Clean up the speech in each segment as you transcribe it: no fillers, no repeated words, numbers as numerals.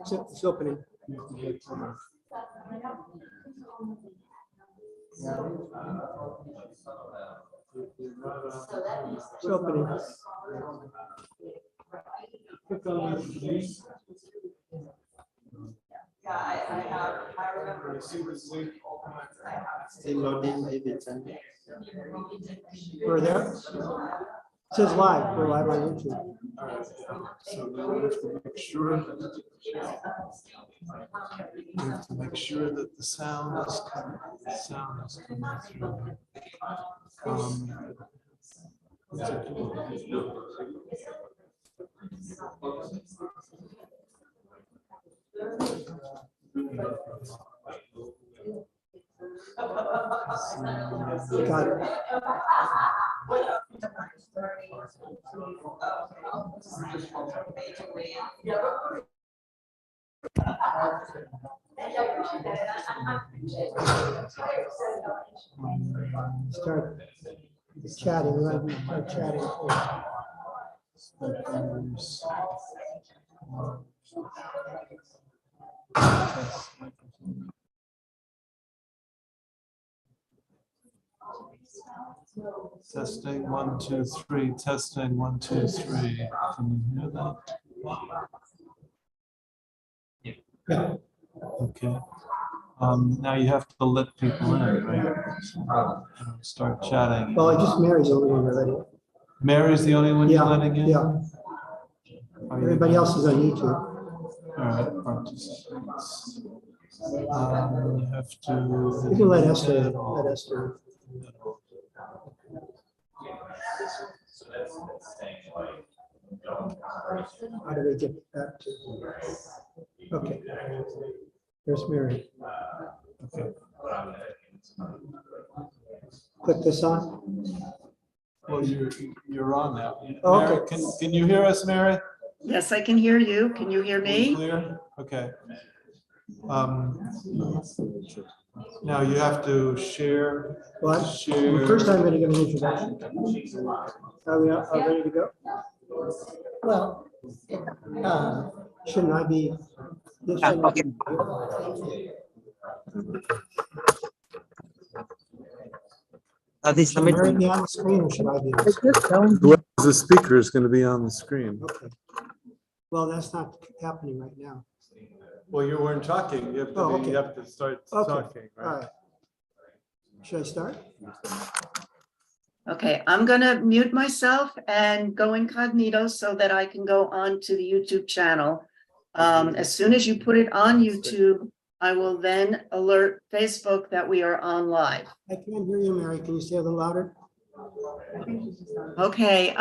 It's opening. It's opening. Yeah, I remember. Still loading, maybe it's We're there. It says live. We're live on YouTube. So now we have to make sure that the sound is coming through. Got it. Start chatting, right? Start chatting. Testing 1, 2, 3. Testing 1, 2, 3. Can you hear that? Yeah. Okay. Now you have to let people in, right? Start chatting. Well, I just Mary's the only one already. Mary's the only one you're Yeah. letting in? Yeah. Everybody else is on YouTube. All right, participants. You have to. You can let Esther. Let Esther. How do we get back to? Okay. There's Mary. Okay. Click this on. Well, you're on now. Oh, Mary, okay. can you hear us, Mary? Yes, I can hear you. Can you hear me? Clear? Okay. Now you have to share. What? Share. First, I'm going to give an introduction. Are we all ready to go? well, Shouldn't I be? This shouldn't I be- Should Mary be on the screen or should I be? On the screen? The speaker is going to be on the screen. Okay. Well, that's not happening right now. Well, you weren't talking. You have to, Oh, okay. you have to start Okay. talking, All right? right. Should I start? Okay, I'm gonna mute myself and go incognito so that I can go on to the YouTube channel. As soon as you put it on YouTube, I will then alert Facebook that we are on live. I can't hear you, Mary. Can you say a little louder? Okay,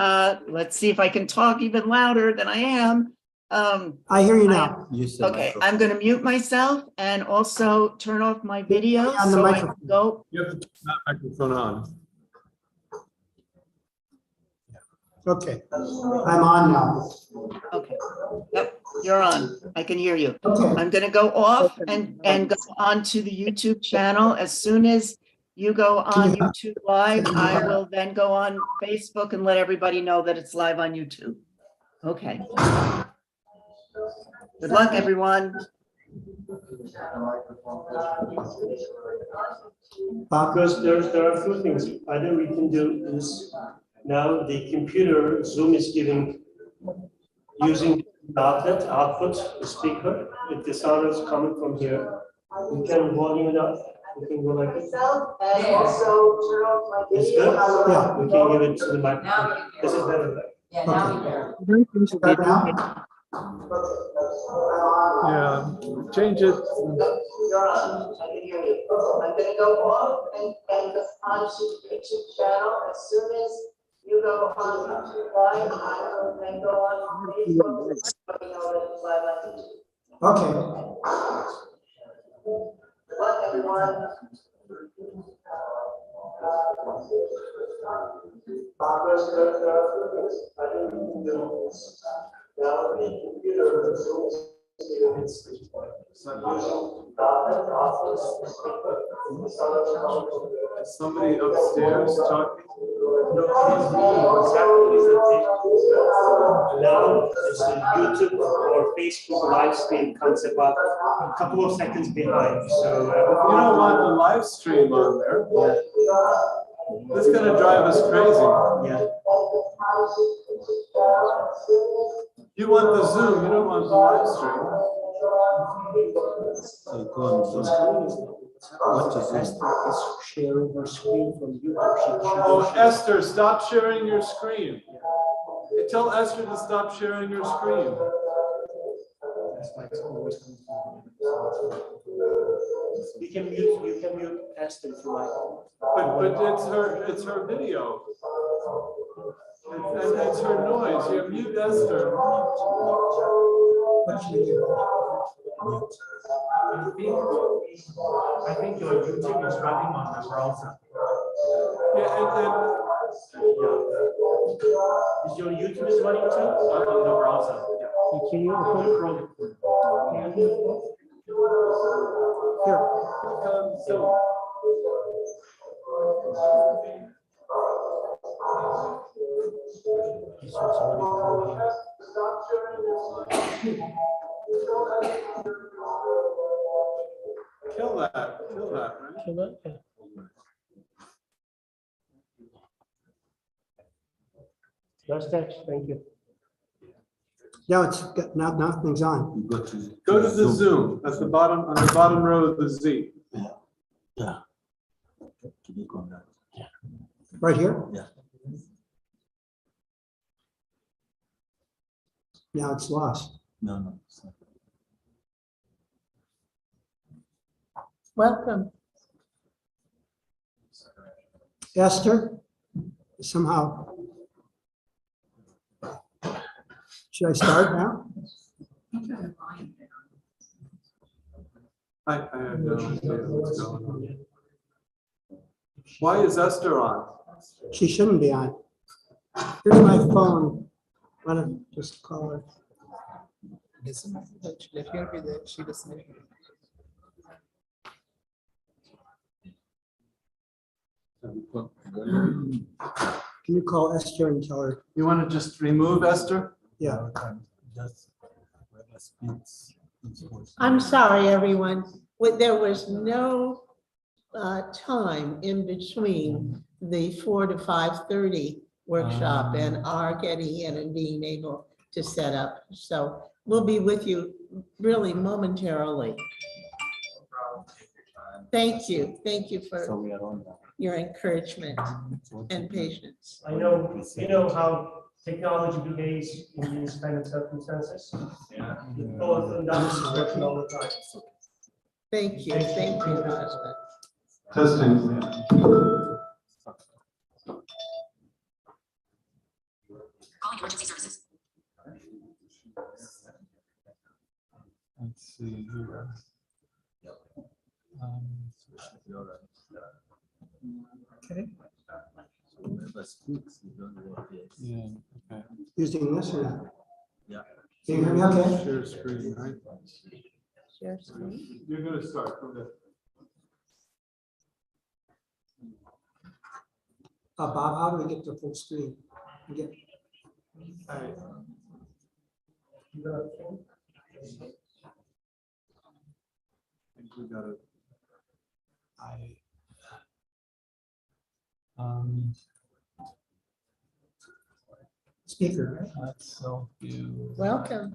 let's see if I can talk even louder than I am. I hear you now. Okay, I'm gonna mute myself and also turn off my video On the so I microphone. can go. You have to turn that microphone on. Okay. I'm on now. Okay, yep, you're on. I can hear you. Okay. I'm gonna go off and go on to the YouTube channel. As soon as you go on YouTube live, I will then go on Facebook and let everybody know that it's live on YouTube. Okay. Good luck, everyone. Because there are a few things. Either we can do is now the computer Zoom is using the output, the speaker. If the sound is coming from here, we can volume it up. We can go like this. And also turn off my It's video. good. Yeah. We can give it to the microphone. This is better. Yeah, now you hear. Start now? Yeah, change it. You're on. I can hear you. I'm gonna go off and go onto the YouTube channel. As soon as you go on YouTube live, I will then go on Facebook. Let me know that it's live on YouTube. Okay. Good luck, everyone. Progress, there are a few things. I think we can do is now the computer Zoom is giving its using the output, the speaker. The sound is coming from Is somebody upstairs talking? What's happening is that now it's a YouTube or Facebook live stream comes about a couple of seconds behind. So You don't want the live stream on there. This is gonna drive us crazy. yeah. You want the Zoom, you don't want the live stream. What is Esther is sharing her screen from YouTube. Oh, Esther, stop sharing your screen. Hey, tell Esther to stop sharing your screen. That's why it's always comes to you can mute Esther if you like. But it's her video. And it's her noise. You mute Esther. What should we do? I think your YouTube is running on the browser. Yeah, Is your YouTube is running too on the browser? Yeah. Can you open Chrome? Here, so He's already here. kill that, right? Kill it, yeah. Thank you. now now nothing's on. Go to the Zoom at the bottom, on the bottom row of the Z. Yeah. Right here? Yeah. Now it's lost. No. Welcome. Esther, somehow. Should I start now? I have no idea what's going on. Why is Esther on? She shouldn't be on. Here's my phone. Why don't I just call her? Let her be there. She doesn't. Can you call Esther and tell her? You want to just remove Esther? Yeah. I'm sorry, everyone. There was no time in between the 4 to 5:30 workshop and our getting in and being able to set up. So we'll be with you really momentarily. Thank you. Thank you for your encouragement and patience. I know, you know how technology behaves in these kind of circumstances. Yeah. It goes and down all the time. Thank you. Thank you, husband. Testing. Calling emergency services. Let's see here. Okay. Yeah, okay. Using this or not? Yeah. Can you hear me okay? Share screen, right? Share screen. You're gonna start, go ahead. Bob, how do we get to full screen? Get, All right. I think we got it. speaker, right? Let's self view. Welcome.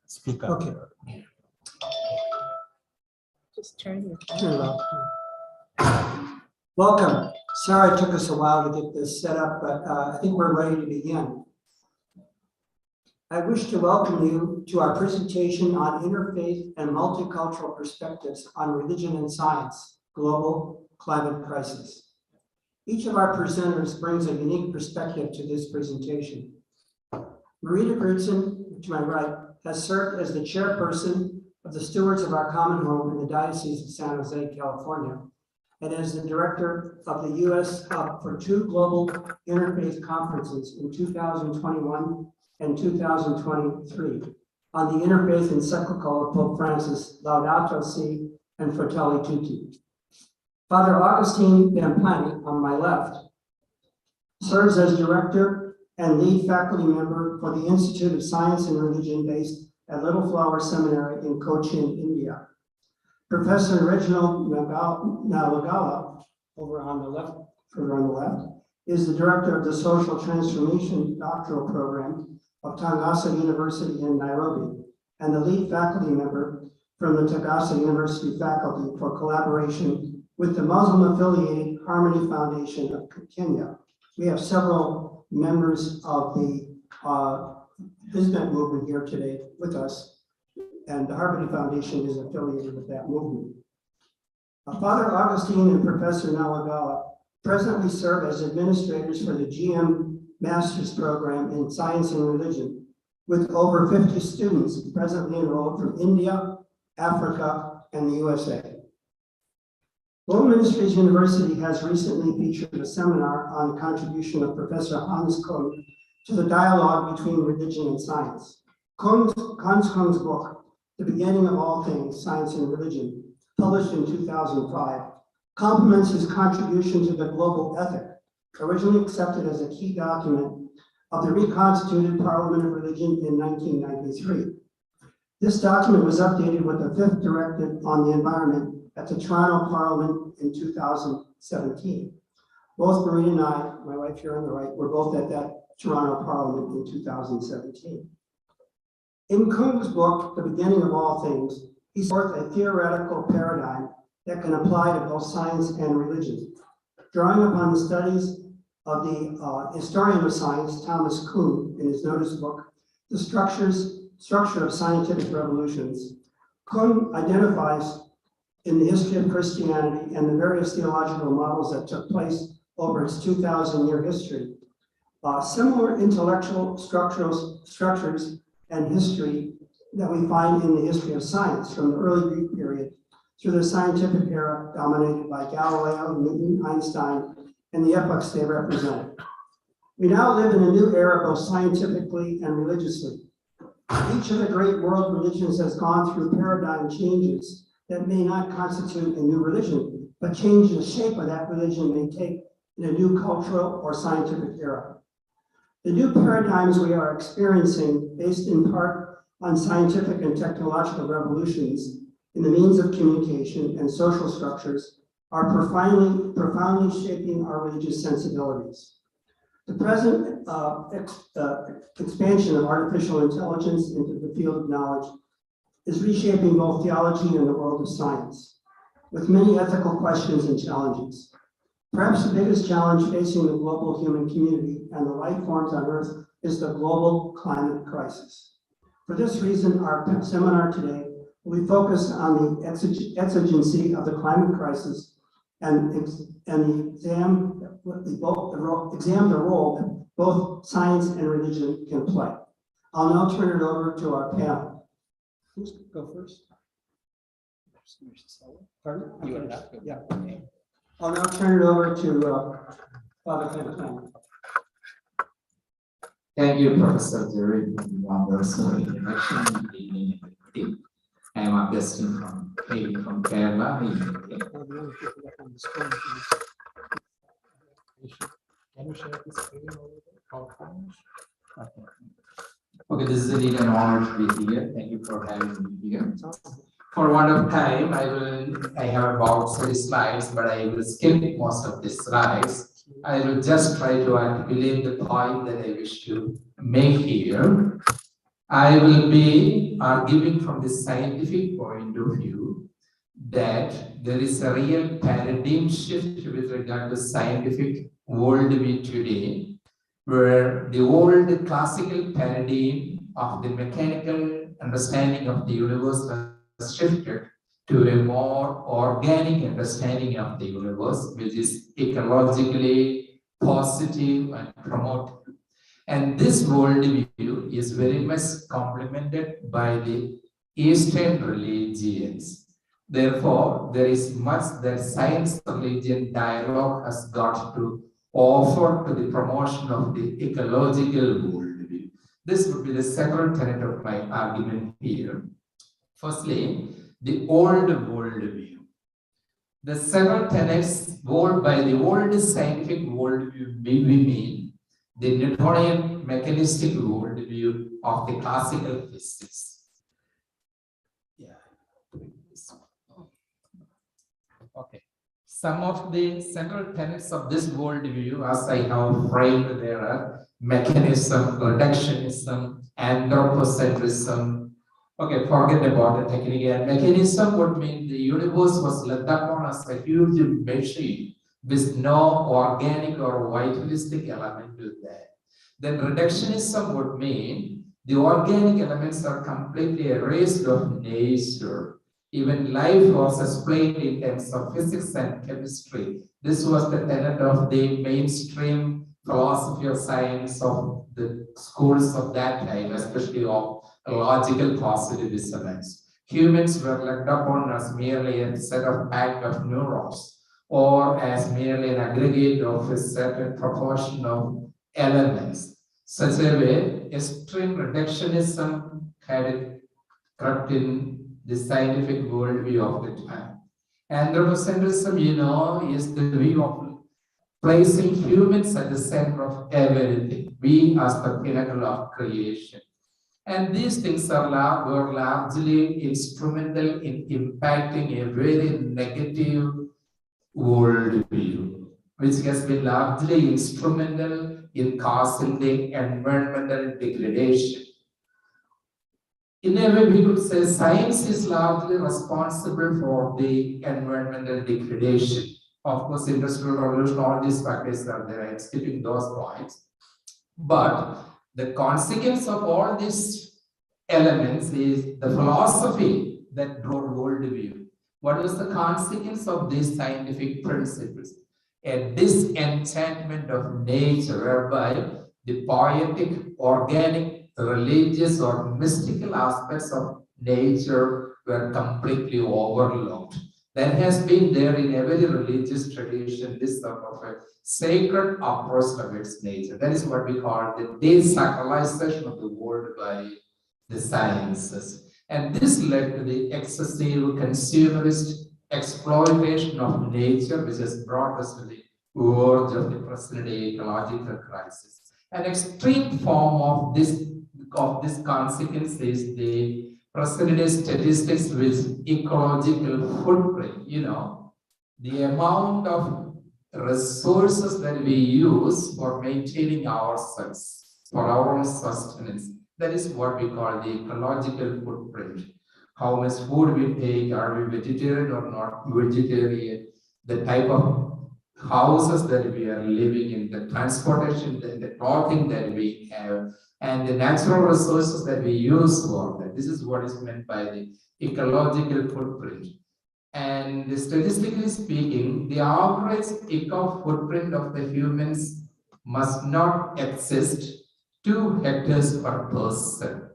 Speak up. Okay. Just turn your. Turn it off. Welcome. Sorry it took us a while to get this set up, but I think we're ready to begin. I wish to welcome you to our presentation on interfaith and multicultural perspectives on religion and science, global climate crisis. Each of our presenters brings a unique perspective to this presentation. Marita Gertson, to my right, has served as the chairperson of the Stewards of Our Common Home in the Diocese of San Jose, California, and as the director of the U.S. Hub for 2 global interfaith conferences in 2021 and 2023 on the interfaith encyclical of Pope Francis, Laudato Si and Fratelli Tutti. Father Augustine Bamplani, on my left, serves as director and lead faculty member for the Institute of Science and Religion based at Little Flower Seminary in Cochin, India. Professor Reginald Nalagala, over on the left, further on the left, is the director of the Social Transformation Doctoral Program of Tangasa University in Nairobi, and the lead faculty member from the Tangasa University faculty for collaboration with the Muslim-affiliated Harmony Foundation of Kenya. We have several members of the Hizmet movement here today with us, and the Harmony Foundation is affiliated with that movement. Father Augustine and Professor Nalagala presently serve as administrators for the GM Master's Program in Science and Religion, with over 50 students presently enrolled from India, Africa, and the USA. World Ministries University has recently featured a seminar on the contribution of Professor Hans Kung to the dialogue between religion and science. Hans Kung's book, The Beginning of All Things, Science and Religion, published in 2005, complements his contribution to the global ethic, originally accepted as a key document of the reconstituted Parliament of Religion in 1993. This document was updated with the 5th Directive on the Environment at the Toronto Parliament in 2017. Both Maureen and I, my wife here on the right, were both at that Toronto Parliament in 2017. In Kung's book, The Beginning of All Things, he set forth a theoretical paradigm that can apply to both science and religion. Drawing upon the studies of the historian of science, Thomas Kuhn, in his notice book, The Structure of Scientific Revolutions, Kuhn identifies in the history of Christianity and the various theological models that took place over its 2,000-year history, similar intellectual structures and history that we find in the history of science from the early Greek period through the scientific era dominated by Galileo, Newton, Einstein, and the epochs they represented. We now live in a new era both scientifically and religiously. Each of the great world religions has gone through paradigm changes that may not constitute a new religion, but change the shape of that religion may take in a new cultural or scientific era. The new paradigms we are experiencing, based in part on scientific and technological revolutions in the means of communication and social structures, are profoundly shaping our religious sensibilities. The present expansion of artificial intelligence into the field of knowledge is reshaping both theology and the world of science, with many ethical questions and challenges. Perhaps the biggest challenge facing the global human community and the life forms on Earth is the global climate crisis. For this reason, our seminar today will be focused on the exigency of the climate crisis and examine the role that both science and religion can play. I'll now turn it over to our panel. Who's go first? Pardon? You are not. Yeah. I'll now turn it over to Father Clement. Thank you, Professor Jerry, for the wonderful introduction. Good evening, everybody. I am Augustine from Kerala. Can you share this screen over there? Okay, this is indeed an honor to be here. Thank you for having me here. For want of time, I have about 30 slides, but I will skip most of the slides. I will just try to articulate the point that I wish to make here. I will be arguing from the scientific point of view that there is a real paradigm shift with regard to scientific worldview today, where the old classical paradigm of the mechanical understanding of the universe has shifted to a more organic understanding of the universe, which is ecologically positive and promotive. And this worldview is very much complemented by the Eastern religions. Therefore, there is much that science-religion dialogue has got to offer to the promotion of the ecological worldview. This would be the second tenet of my argument here. Firstly, the old worldview. The several tenets by the old scientific worldview we mean the Newtonian mechanistic worldview of the classical physics. Yeah. Okay. Some of the central tenets of this worldview, as I have framed, there are mechanism, reductionism, anthropocentrism. Okay, forget about the technical. Mechanism would mean the universe was looked upon as a huge machine with no organic or vitalistic element to that. Then reductionism would mean the organic elements are completely erased of nature. Even life was explained in terms of physics and chemistry. This was the tenet of the mainstream philosophy of science of the schools of that time, especially of logical positivism. Humans were looked upon as merely a set of pack of neurons or as merely an aggregate of a certain proportion of elements. Such a way, extreme reductionism had crept in the scientific worldview of the time. Anthropocentrism, is the view of placing humans at the center of everything, we as the pinnacle of creation. And these things were largely instrumental in impacting a very negative worldview, which has been largely instrumental in causing the environmental degradation. In a way, we could say science is largely responsible for the environmental degradation. Of course, industrial revolution, all these factors are there. I'm skipping those points. But the consequence of all these elements is the philosophy that drove worldview. What was the consequence of these scientific principles? A disenchantment of nature, whereby the poetic, organic, religious or mystical aspects of nature were completely overlooked. There has been there in every religious tradition this sort of a sacred approach towards nature. That is what we call the desacralization of the world by the sciences. And this led to the excessive consumerist exploitation of nature, which has brought us to the verge of the present day ecological crisis. An extreme form of this consequence is the present day statistics with ecological footprint. The amount of resources that we use for maintaining ourselves, for our own sustenance. That is what we call the ecological footprint. How much food we take, are we vegetarian or not vegetarian, the type of houses that we are living in, the transportation, the clothing that we have, and the natural resources that we use for that. This is what is meant by the ecological footprint. And statistically speaking, the average eco footprint of the humans must not exist 2 hectares per person.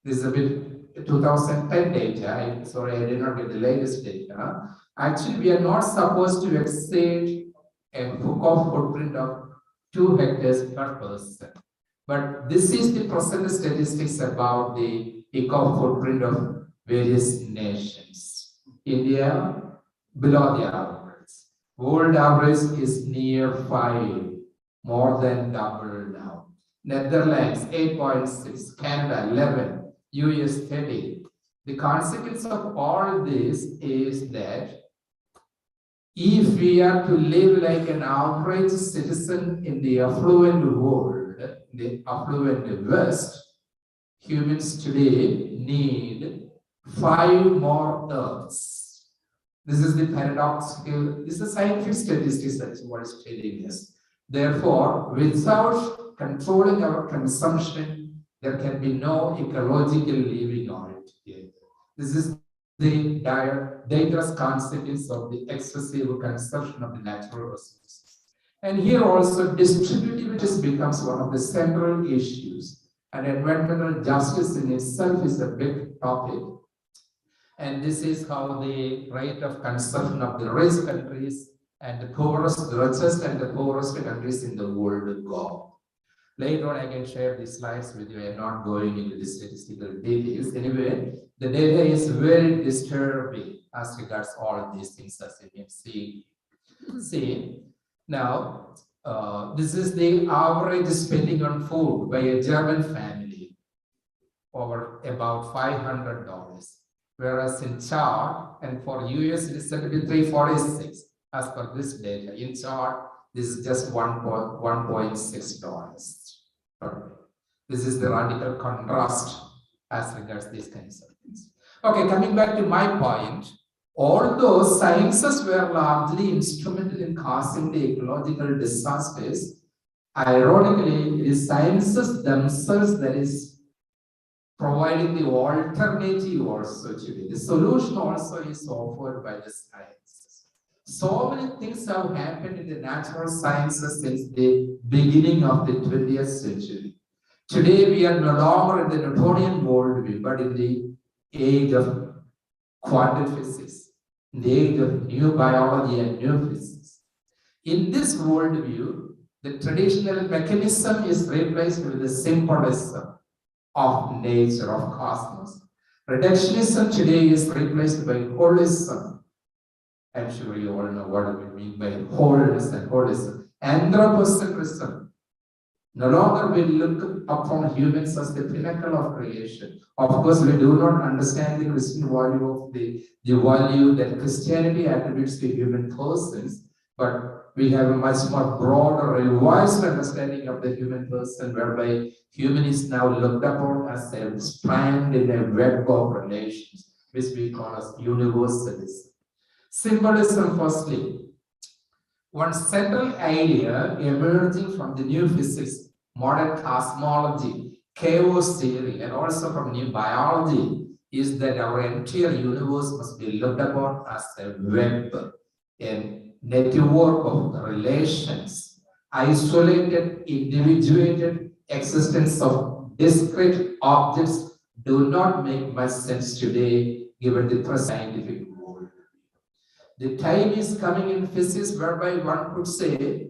This is a bit 2010 data. Sorry, I did not get the latest data. Actually, we are not supposed to exceed a eco footprint of 2 hectares per person. But this is the present statistics about the eco footprint of various nations. India, below the average. World average is near 5, more than double now. Netherlands, 8.6, Canada, 11, US, 30. The consequence of all this is that if we are to live like an average citizen in the affluent world, the affluent West, humans today need 5 more Earths. This is the paradoxical, this is scientific statistics, that is what is telling us. Therefore, without controlling our consumption, there can be no ecological living on it here. This is the dangerous consequence of the excessive consumption of the natural resources. And here also distributiveness becomes one of the central issues. And environmental justice in itself is a big topic. And this is how the rate of consumption of the rich countries and the richest and the poorest countries in the world go. Later on, I can share these slides with you. I am not going into the statistical details. Anyway, the data is very disturbing. as regards all of these things as you can see. Now, this is the average spending on food by a German family over about $500. Whereas in chart, and for US it is said to be 346 as per this data. In chart, this is just $1.6. This is the radical contrast as regards these kinds of things. Okay, coming back to my point, although sciences were largely instrumental in causing the ecological disasters, ironically, it is sciences themselves that is providing the alternative also today. The solution also is offered by the sciences. So many things have happened in the natural sciences since the beginning of the 20th century. Today, we are no longer in the Newtonian worldview, but in the age of quantum physics, in the age of new biology and new physics. In this worldview, the traditional mechanism is replaced with the symbolism of nature, of cosmos. Reductionism today is replaced by holism. I'm sure you all know what we mean by wholeness and holism. Anthropocentrism. No longer we look upon humans as the pinnacle of creation. Of course, we do not understand the Christian value of the value that Christianity attributes to human persons, but we have a much more broader, revised understanding of the human person, whereby human is now looked upon as a strand in a web of relations, which we call as universalism. Symbolism, firstly. One central idea emerging from the new physics, modern cosmology, chaos theory, and also from new biology is that our entire universe must be looked upon as a web, a network of relations, isolated, individuated existence of discrete objects do not make much sense today given the present scientific world. The time is coming in physics whereby one could say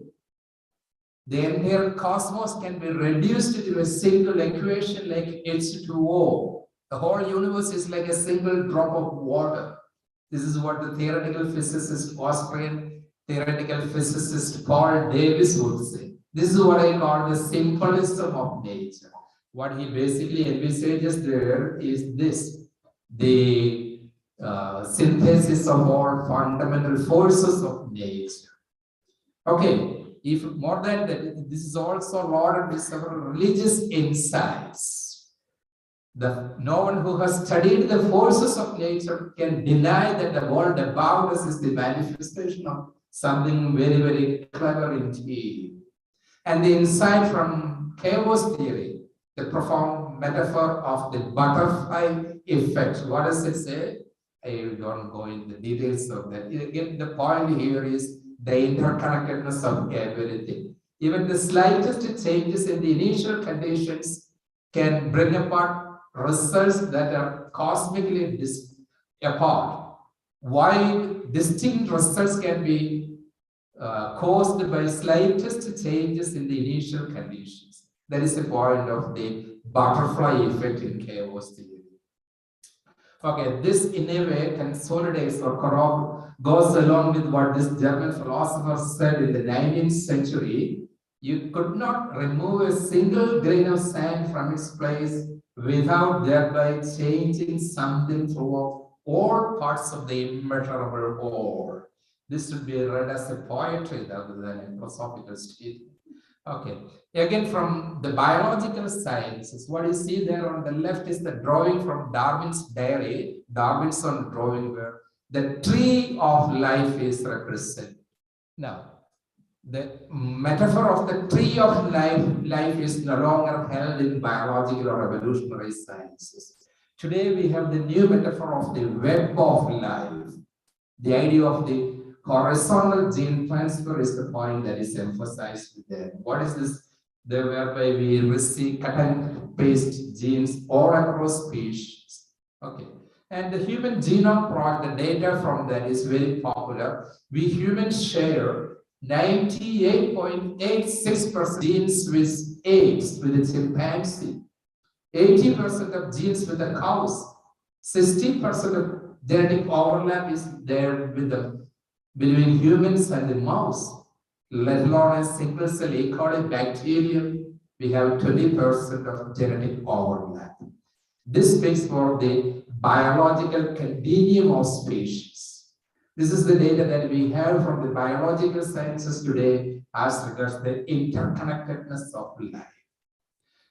the entire cosmos can be reduced to a single equation like H2O. The whole universe is like a single drop of water. This is what the theoretical physicist, Austrian theoretical physicist Paul Davies would say. This is what I call the symbolism of nature. What he basically envisages there is this: the synthesis of all fundamental forces of nature. Okay, if more than that, this is also loaded with several religious insights. No one who has studied the forces of nature can deny that the world about us is the manifestation of something very, very clever indeed. And the insight from chaos theory, the profound metaphor of the butterfly effect. What does it say? I don't go into the details of that. Again, the point here is the interconnectedness of everything. Even the slightest changes in the initial conditions can bring about results that are cosmically apart. Wide, distinct results can be caused by slightest changes in the initial conditions. That is the point of the butterfly effect in chaos theory. Okay, this in a way consolidates or goes along with what this German philosopher said in the 19th century. You could not remove a single grain of sand from its place without thereby changing something throughout all parts of the immeasurable whole. This should be read as a poetry rather than a philosophical statement. Okay, again from the biological sciences, what you see there on the left is the drawing from Darwin's diary, Darwin's own drawing where the tree of life is represented. Now, the metaphor of the tree of life is no longer held in biological or evolutionary sciences. Today we have the new metaphor of the web of life. The idea of the horizontal gene transfer is the point that is emphasized there. What is this? Whereby we receive cut and paste genes all across species. Okay. And the human genome project, the data from that is very popular. We humans share 98.86% genes with apes, with the chimpanzee, 80% of genes with the cows, 60% of genetic overlap is there with between humans and the mouse, let alone a single cell E. coli bacterium, we have 20% of genetic overlap. This speaks for the biological continuum of species. This is the data that we have from the biological sciences today as regards the interconnectedness of life.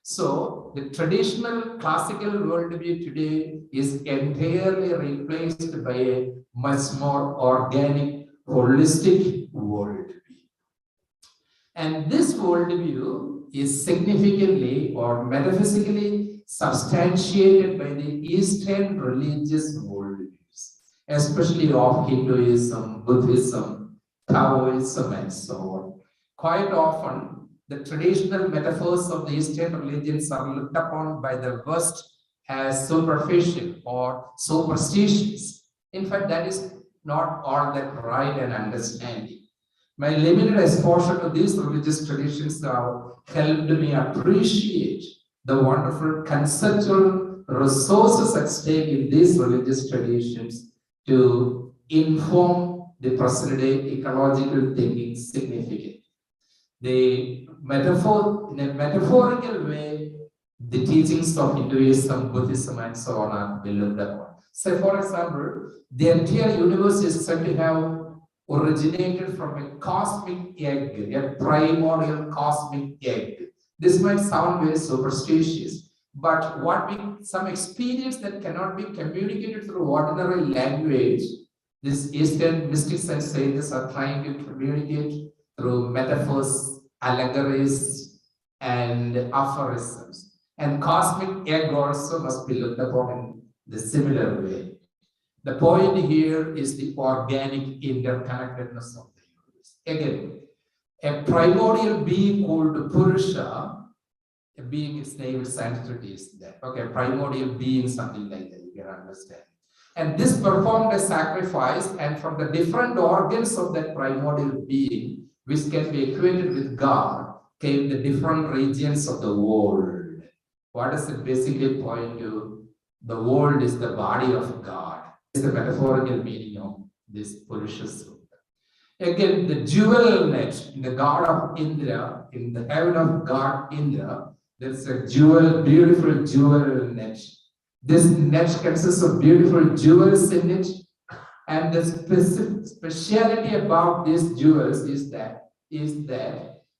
So the traditional classical worldview today is entirely replaced by a much more organic, holistic worldview. And this worldview is significantly or metaphysically substantiated by the Eastern religious worldviews, especially of Hinduism, Buddhism, Taoism, and so on. Quite often, the traditional metaphors of the Eastern religions are looked upon by the West as superficial or superstitious. In fact, that is not all that right and understanding. My limited exposure to these religious traditions have helped me appreciate the wonderful conceptual resources at stake in these religious traditions to inform the present day ecological thinking significantly. The metaphor, in a metaphorical way, the teachings of Hinduism, Buddhism, and so on are built upon. So, for example, the entire universe is said to have originated from a cosmic egg, a primordial cosmic egg. This might sound very superstitious, but some experience that cannot be communicated through ordinary language, these Eastern mystics and sages are trying to communicate through metaphors, allegories, and aphorisms. And cosmic egg also must be looked upon in the similar way. The point here is the organic interconnectedness of the universe. Again, a primordial being called Purusha, a being, its name is Sanskrit is that. Okay, primordial being, something like that, you can understand. And this performed a sacrifice, and from the different organs of that primordial being, which can be equated with God, came the different regions of the world. What does it basically point to? The world is the body of God. Is the metaphorical meaning of this Purusha Sutta. Again, the jewel net in the god of Indra, in the heaven of God Indra, there's a jewel, beautiful jewel net. This net consists of beautiful jewels in it, and the speciality about these jewels is that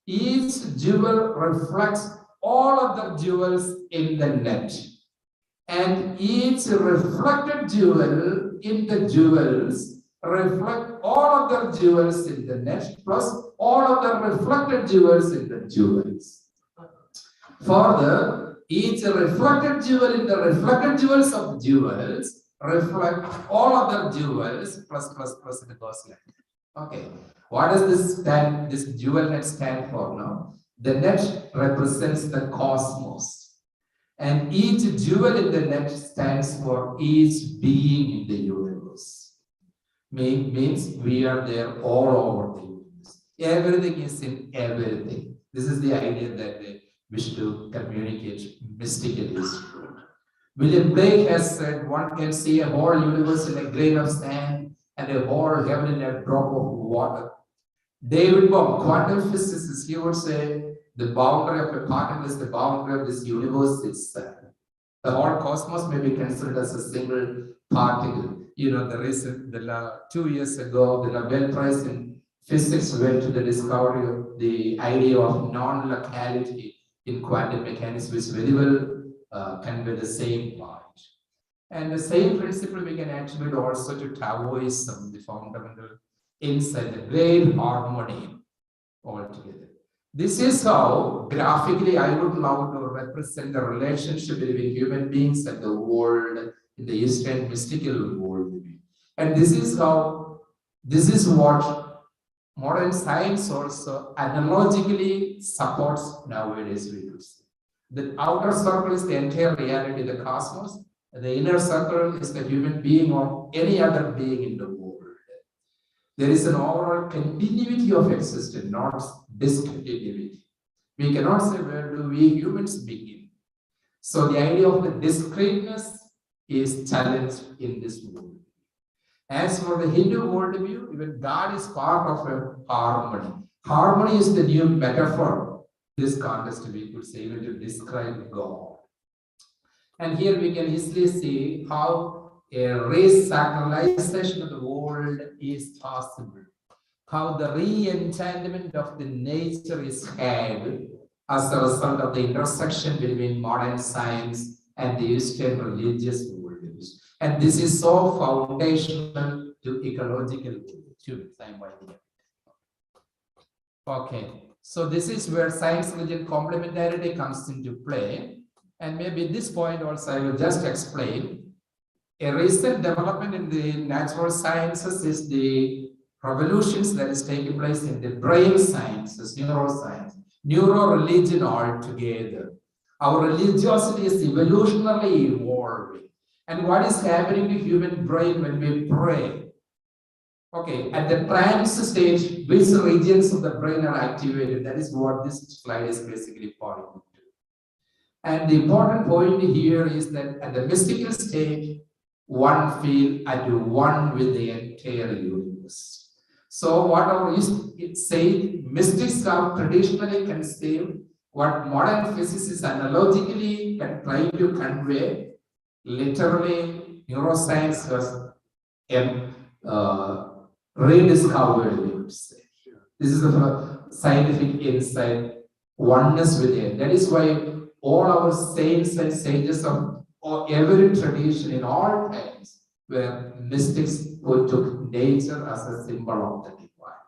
each jewel reflects all of the jewels in the net. And each reflected jewel in the jewels reflect all of the jewels in the net plus all of the reflected jewels in the jewels. Further, each reflected jewel in the reflected jewels of the jewels reflect all of the jewels plus it goes like that. Okay, what does this jewel net stand for now? The net represents the cosmos. And each jewel in the net stands for each being in the universe. Means we are there all over the universe. Everything is in everything. This is the idea that they wish to communicate mystically. William Blake has said one can see a whole universe in a grain of sand and a whole heaven in a drop of water. David Bohm, quantum physicist, he would say, the boundary of a particle is the boundary of this universe itself. The whole cosmos may be considered as a single particle. You know, 2 years ago, the Nobel Prize in Physics went to the discovery of the idea of non-locality in quantum mechanics, which very well convey the same point. And the same principle we can attribute also to Taoism, the fundamental insight, the great harmony altogether. This is how graphically I would love to represent the relationship between human beings and the world in the Eastern mystical worldview. And this is what modern science also analogically supports nowadays, we could say. The outer circle is the entire reality, the cosmos. The inner circle is the human being or any other being in the world. There is an overall continuity of existence, not discontinuity. We cannot say where do we humans begin. So the idea of the discreteness is challenged in this world. As for the Hindu worldview, even God is part of a harmony. Harmony is the new metaphor. This context we could say even to describe God. And here we can easily see how a race sacralization of the world is possible. How the re-enchantment of the nature is had as a result of the intersection between modern science and the Eastern religious worldviews. And this is so foundational to ecological too. Okay, so this is where science-religion complementarity comes into play. And maybe at this point also I will just explain. A recent development in the natural sciences is the revolutions that is taking place in the brain sciences, neuroscience, neuro-religion altogether. Our religiosity is evolutionarily evolving. And what is happening to human brain when we pray? Okay, at the trance stage, which regions of the brain are activated? That is what this slide is basically pointing to. And the important point here is that at the mystical stage, one feel at one with the entire universe. So what our say, mystics have traditionally conceived what modern physicists analogically can try to convey. Literally, neuroscience has rediscovered, we would say. This is the scientific insight, oneness with it. That is why all our saints and sages of every tradition in all times were mystics who took nature as a symbol of the divine.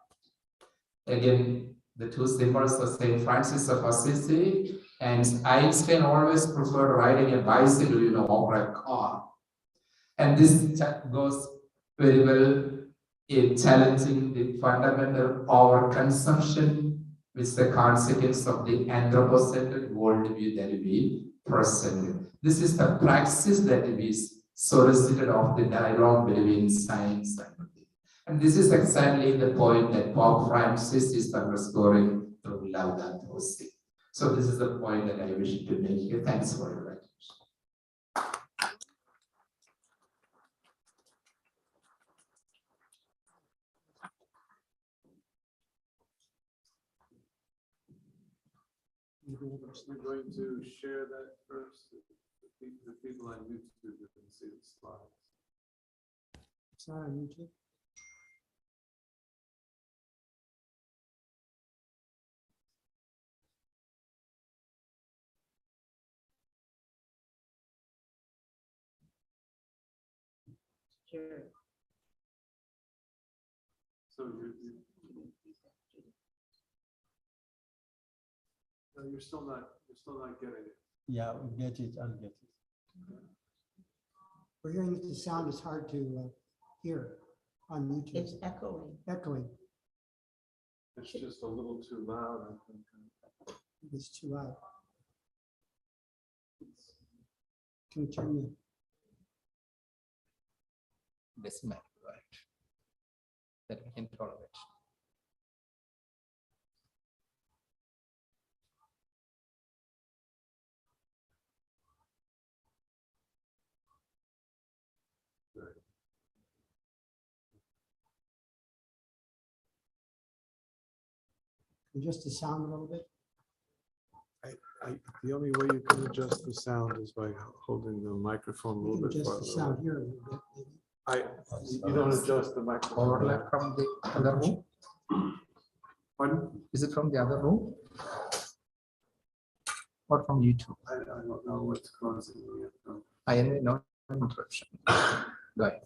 Again, the two symbols of Saint Francis of Assisi, and Einstein always preferred riding a bicycle, over a car. And this goes very well in challenging the fundamental overconsumption, which is the consequence of the anthropocentric worldview that we presented. This is the praxis that is solicited of the dialogue between science and religion. And this is exactly the point that Pope Francis is underscoring through Laudato Si. So this is the point that I wish to make here. Thanks for your attention. We're going to share that first. The people on YouTube can see the slides. It's not on YouTube. Sure. So you're still not getting it. Yeah, we get it, I'll get it. We're hearing that the sound is hard to hear on YouTube. It's echoing. Echoing. It's just a little too loud, I think. It's too loud. Can you turn the? This matter, right? That we can tolerate. Adjust the sound a little bit. The only way you can adjust the sound is by holding the microphone a You little can bit adjust the farther. sound here a little bit, maybe. You don't adjust the microphone. Overlap from the other room? Pardon? Is it from the other room? Or from YouTube? I don't know what's causing it. I no interruption. Go ahead.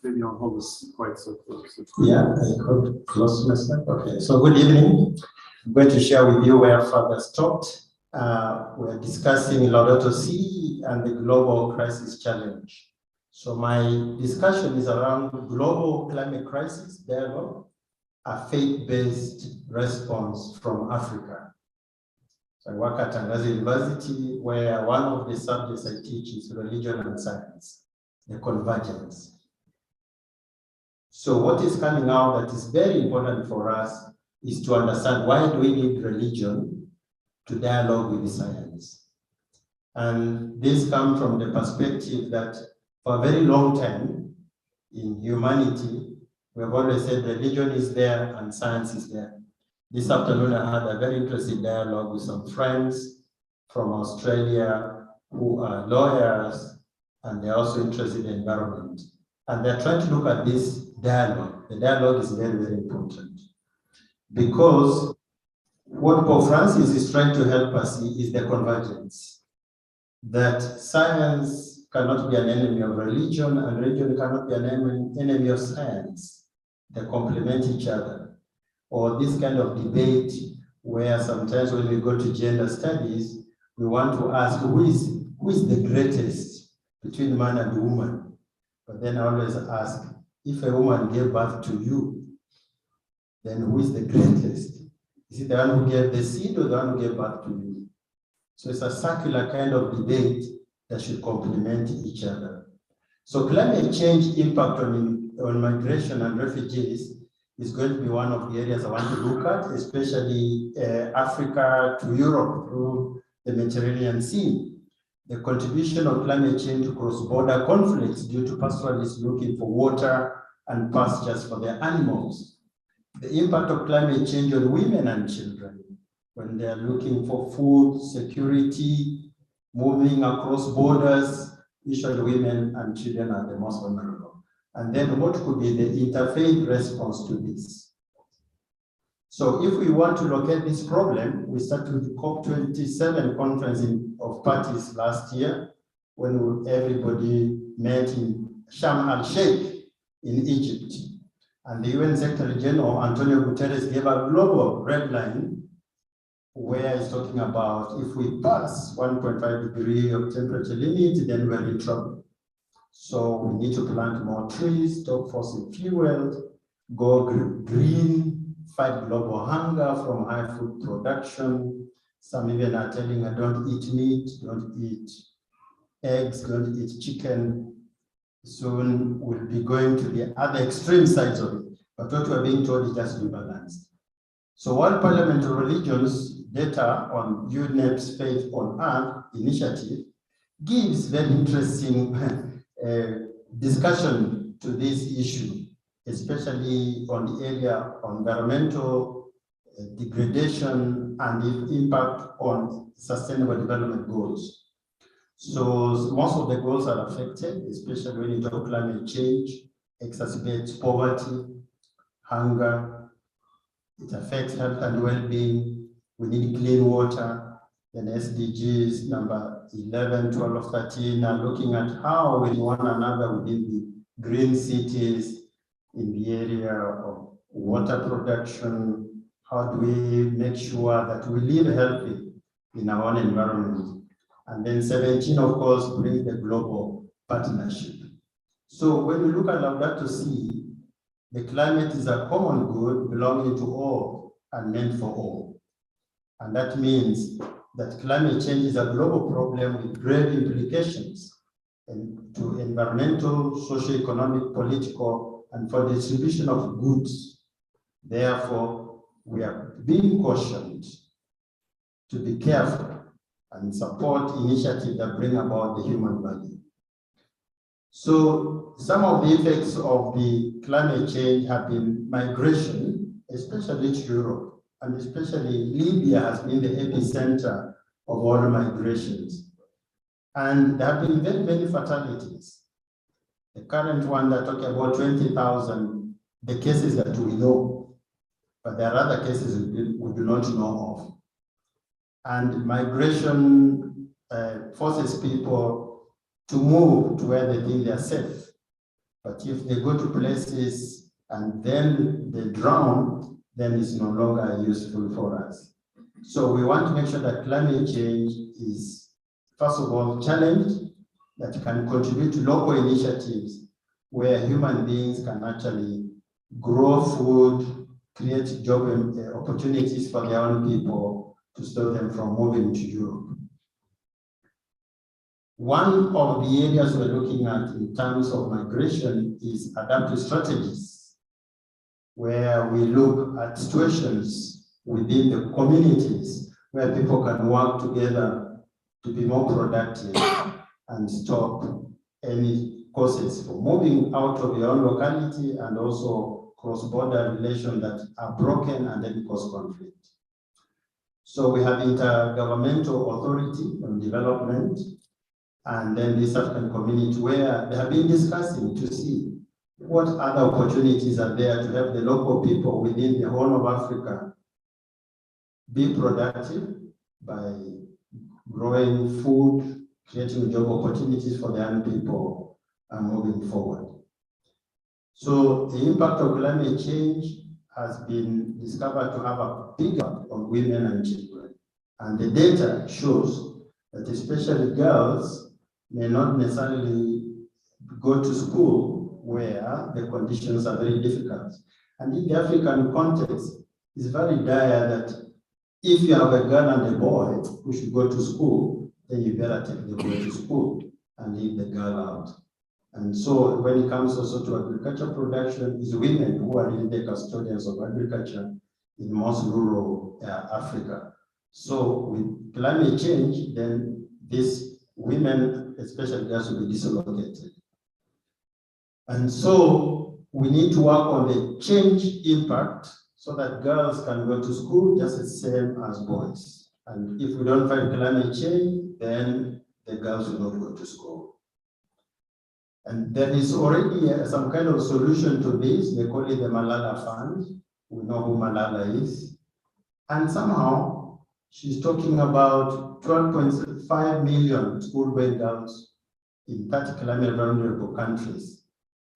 Maybe don't hold this quite so close. Yeah, I could close myself. Okay, so good evening. I'm going to share with you where Father stopped. We're discussing Laudato Si and the global crisis challenge. So my discussion is around global climate crisis dialogue, a faith-based response from Africa. So I work at Tangazo University, where one of the subjects I teach is religion and science, the convergence. So what is coming out that is very important for us is to understand why do we need religion to dialogue with science. And this comes from the perspective that For a very long time in humanity, we have always said religion is there and science is there. This afternoon, I had a very interesting dialogue with some friends from Australia who are lawyers, and they're also interested in environment. And they're trying to look at this dialogue. The dialogue is very, very important because what Pope Francis is trying to help us see is the convergence, that science cannot be an enemy of religion and religion cannot be an enemy of science. They complement each other. Or this kind of debate where sometimes when we go to gender studies, we want to ask who is the greatest between man and woman. But then I always ask, if a woman gave birth to you, then who is the greatest? Is it the one who gave the seed or the one who gave birth to you? So it's a circular kind of debate that should complement each other. So climate change impact on migration and refugees is going to be one of the areas I want to look at, especially Africa to Europe through the Mediterranean Sea. The contribution of climate change to cross-border conflicts due to pastoralists looking for water and pastures for their animals. The impact of climate change on women and children when they are looking for food, security, moving across borders. Usually women and children are the most vulnerable. And then what could be the interfaith response to this? So if we want to locate this problem, we started with the COP27 conference of parties last year when everybody met in Sharm el-Sheikh in Egypt. And the UN Secretary General, Antonio Guterres, gave a global red line where he's talking about if we pass 1.5 degree of temperature limit, then we're in trouble. So we need to plant more trees, stop fossil fuels, go green, fight global hunger from high food production. Some even are telling her, don't eat meat, don't eat eggs, don't eat chicken. Soon we'll be going to the other extreme sides of it. But what we're being told is just be balanced. So World Parliamentary Religions data on UNEP's Faith on Earth initiative gives very interesting discussion to this issue, especially on the area of environmental degradation and the impact on sustainable development goals. So most of the goals are affected, especially when you talk climate change, exacerbates poverty, hunger, it affects health and well-being. We need clean water. Then SDGs number 11, 12, 13 are looking at how with one another within the green cities in the area of water production. How do we make sure that we live healthy in our own environment? And then 17, of course, brings the global partnership. So when we look at Laudato Si, the climate is a common good belonging to all and meant for all. And that means that climate change is a global problem with grave implications to environmental, socio-economic, political, and for the distribution of goods. Therefore, we are being cautioned to be careful and support initiatives that bring about the human value. So some of the effects of the climate change have been migration, especially to Europe, and especially Libya has been the epicenter of all migrations. And there have been very many fatalities. The current one, they're talking about 20,000, the cases that we know, but there are other cases we do not know of. And migration forces people to move to where they think they are safe. But if they go to places and then they drown, then it's no longer useful for us. So we want to make sure that climate change is, first of all, challenged, that can contribute to local initiatives where human beings can actually grow food, create job opportunities for their own people to stop them from moving to Europe. One of the areas we're looking at in terms of migration is adaptive strategies, where we look at situations within the communities where people can work together to be more productive and stop any causes for moving out of your own locality and also cross-border relations that are broken and then cause conflict. So we have Intergovernmental Authority on Development and then this African community where they have been discussing to see what other opportunities are there to help the local people within the Horn of Africa be productive by growing food, creating job opportunities for the young people and moving forward. So the impact of climate change has been discovered to have a big impact on women and children. And the data shows that especially girls may not necessarily go to school where the conditions are very difficult. And in the African context, it's very dire that if you have a girl and a boy who should go to school, then you better take the boy to school and leave the girl out. And so when it comes also to agriculture production, it's women who are really the custodians of agriculture in most rural Africa. So with climate change, then these women, especially girls, will be dislocated. And so we need to work on the change impact so that girls can go to school just the same as boys. And if we don't fight climate change, then the girls will not go to school. And there is already some kind of solution to this. They call it the Malala Fund. We know who Malala is. And somehow she's talking about 12.5 million school-going girls in 30 climate vulnerable countries.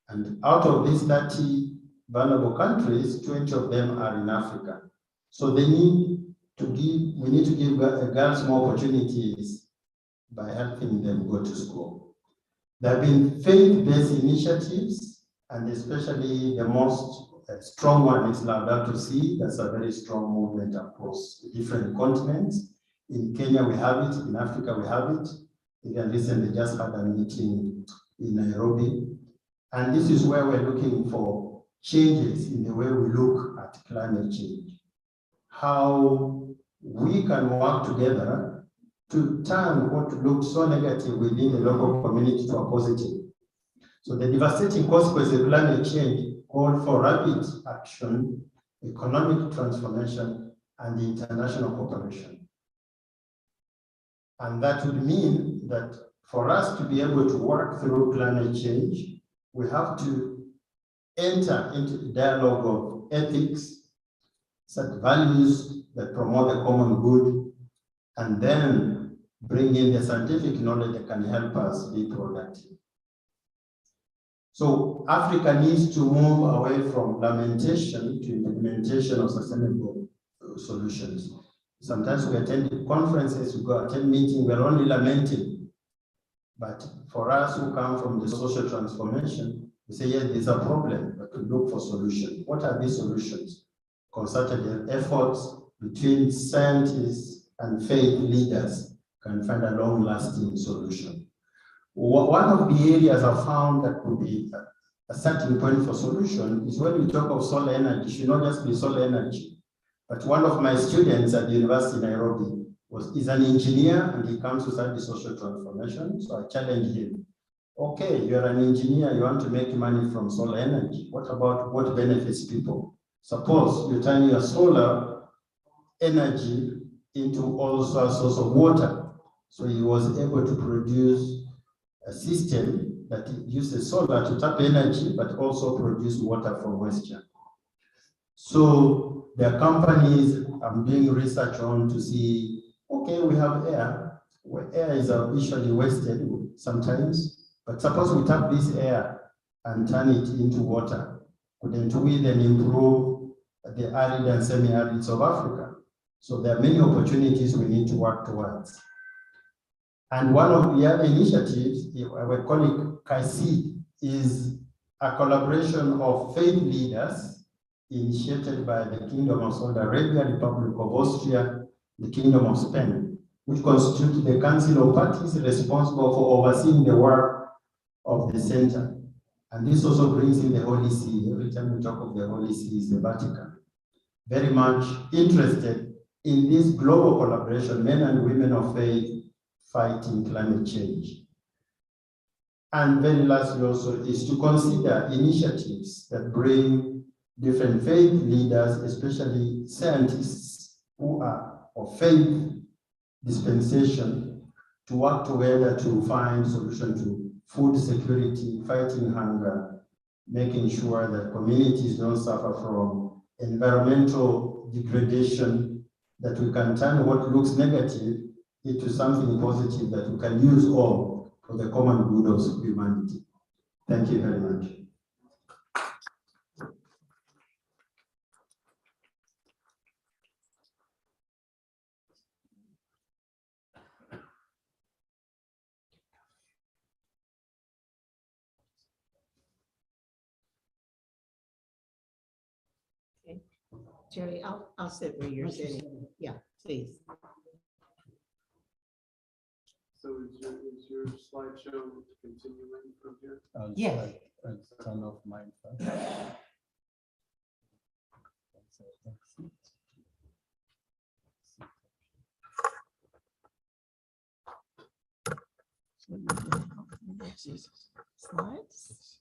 And out of these 30 vulnerable countries, 20 of them are in Africa. So we need to give girls more opportunities by helping them go to school. There have been faith-based initiatives, and especially the most strong one is Laudato Si. That's a very strong movement across different continents. In Kenya, we have it. In Africa, we have it. Even recently just had a meeting in Nairobi. And this is where we're looking for changes in the way we look at climate change. How we can work together to turn what looks so negative within the local community to a positive. So the devastating consequences of climate change call for rapid action, economic transformation, and international cooperation. And that would mean that for us to be able to work through climate change, we have to enter into the dialogue of ethics, set values that promote the common good, and then bring in the scientific knowledge that can help us be productive. So Africa needs to move away from lamentation to implementation of sustainable solutions. Sometimes we attend conferences, we go attend meetings, we're only lamenting. But for us who come from the social transformation, we say, yes, there's a problem, but we look for solutions. What are these solutions? Concerted efforts between scientists and faith leaders can find a long-lasting solution. One of the areas I found that could be a starting point for solution is when we talk of solar energy. It should not just be solar energy. But one of my students at the University of Nairobi is an engineer, and he comes to study social transformation. So I challenged him. Okay, you're an engineer, you want to make money from solar energy. What about what benefits people? Suppose you turn your solar energy into also a source of water. So he was able to produce a system that uses solar to tap energy, but also produce water from moisture. So there are companies I'm doing research on to see, okay, we have air, where air is usually wasted sometimes, but suppose we tap this air and turn it into water, couldn't we then improve the arid and semi-arids of Africa? So there are many opportunities we need to work towards. And one of the other initiatives, our colleague KAISEED, is a collaboration of faith leaders initiated by the Kingdom of Saudi Arabia, Republic of Austria, the Kingdom of Spain, which constitute the Council of Parties responsible for overseeing the work of the center. And this also brings in the Holy See. Every time we talk of the Holy See, is the Vatican. Very much interested in this global collaboration, men and women of faith fighting climate change. And very lastly also is to consider initiatives that bring different faith leaders, especially scientists who are of faith dispensation, to work together to find solution to food security, fighting hunger, making sure that communities don't suffer from environmental degradation, that we can turn what looks negative into something positive that we can use all for the common good of humanity. Thank you very much. Jerry, I'll sit where you're sitting. Yeah, please. So is your slideshow continuing from here? Yes. Turn off mine first. Slides?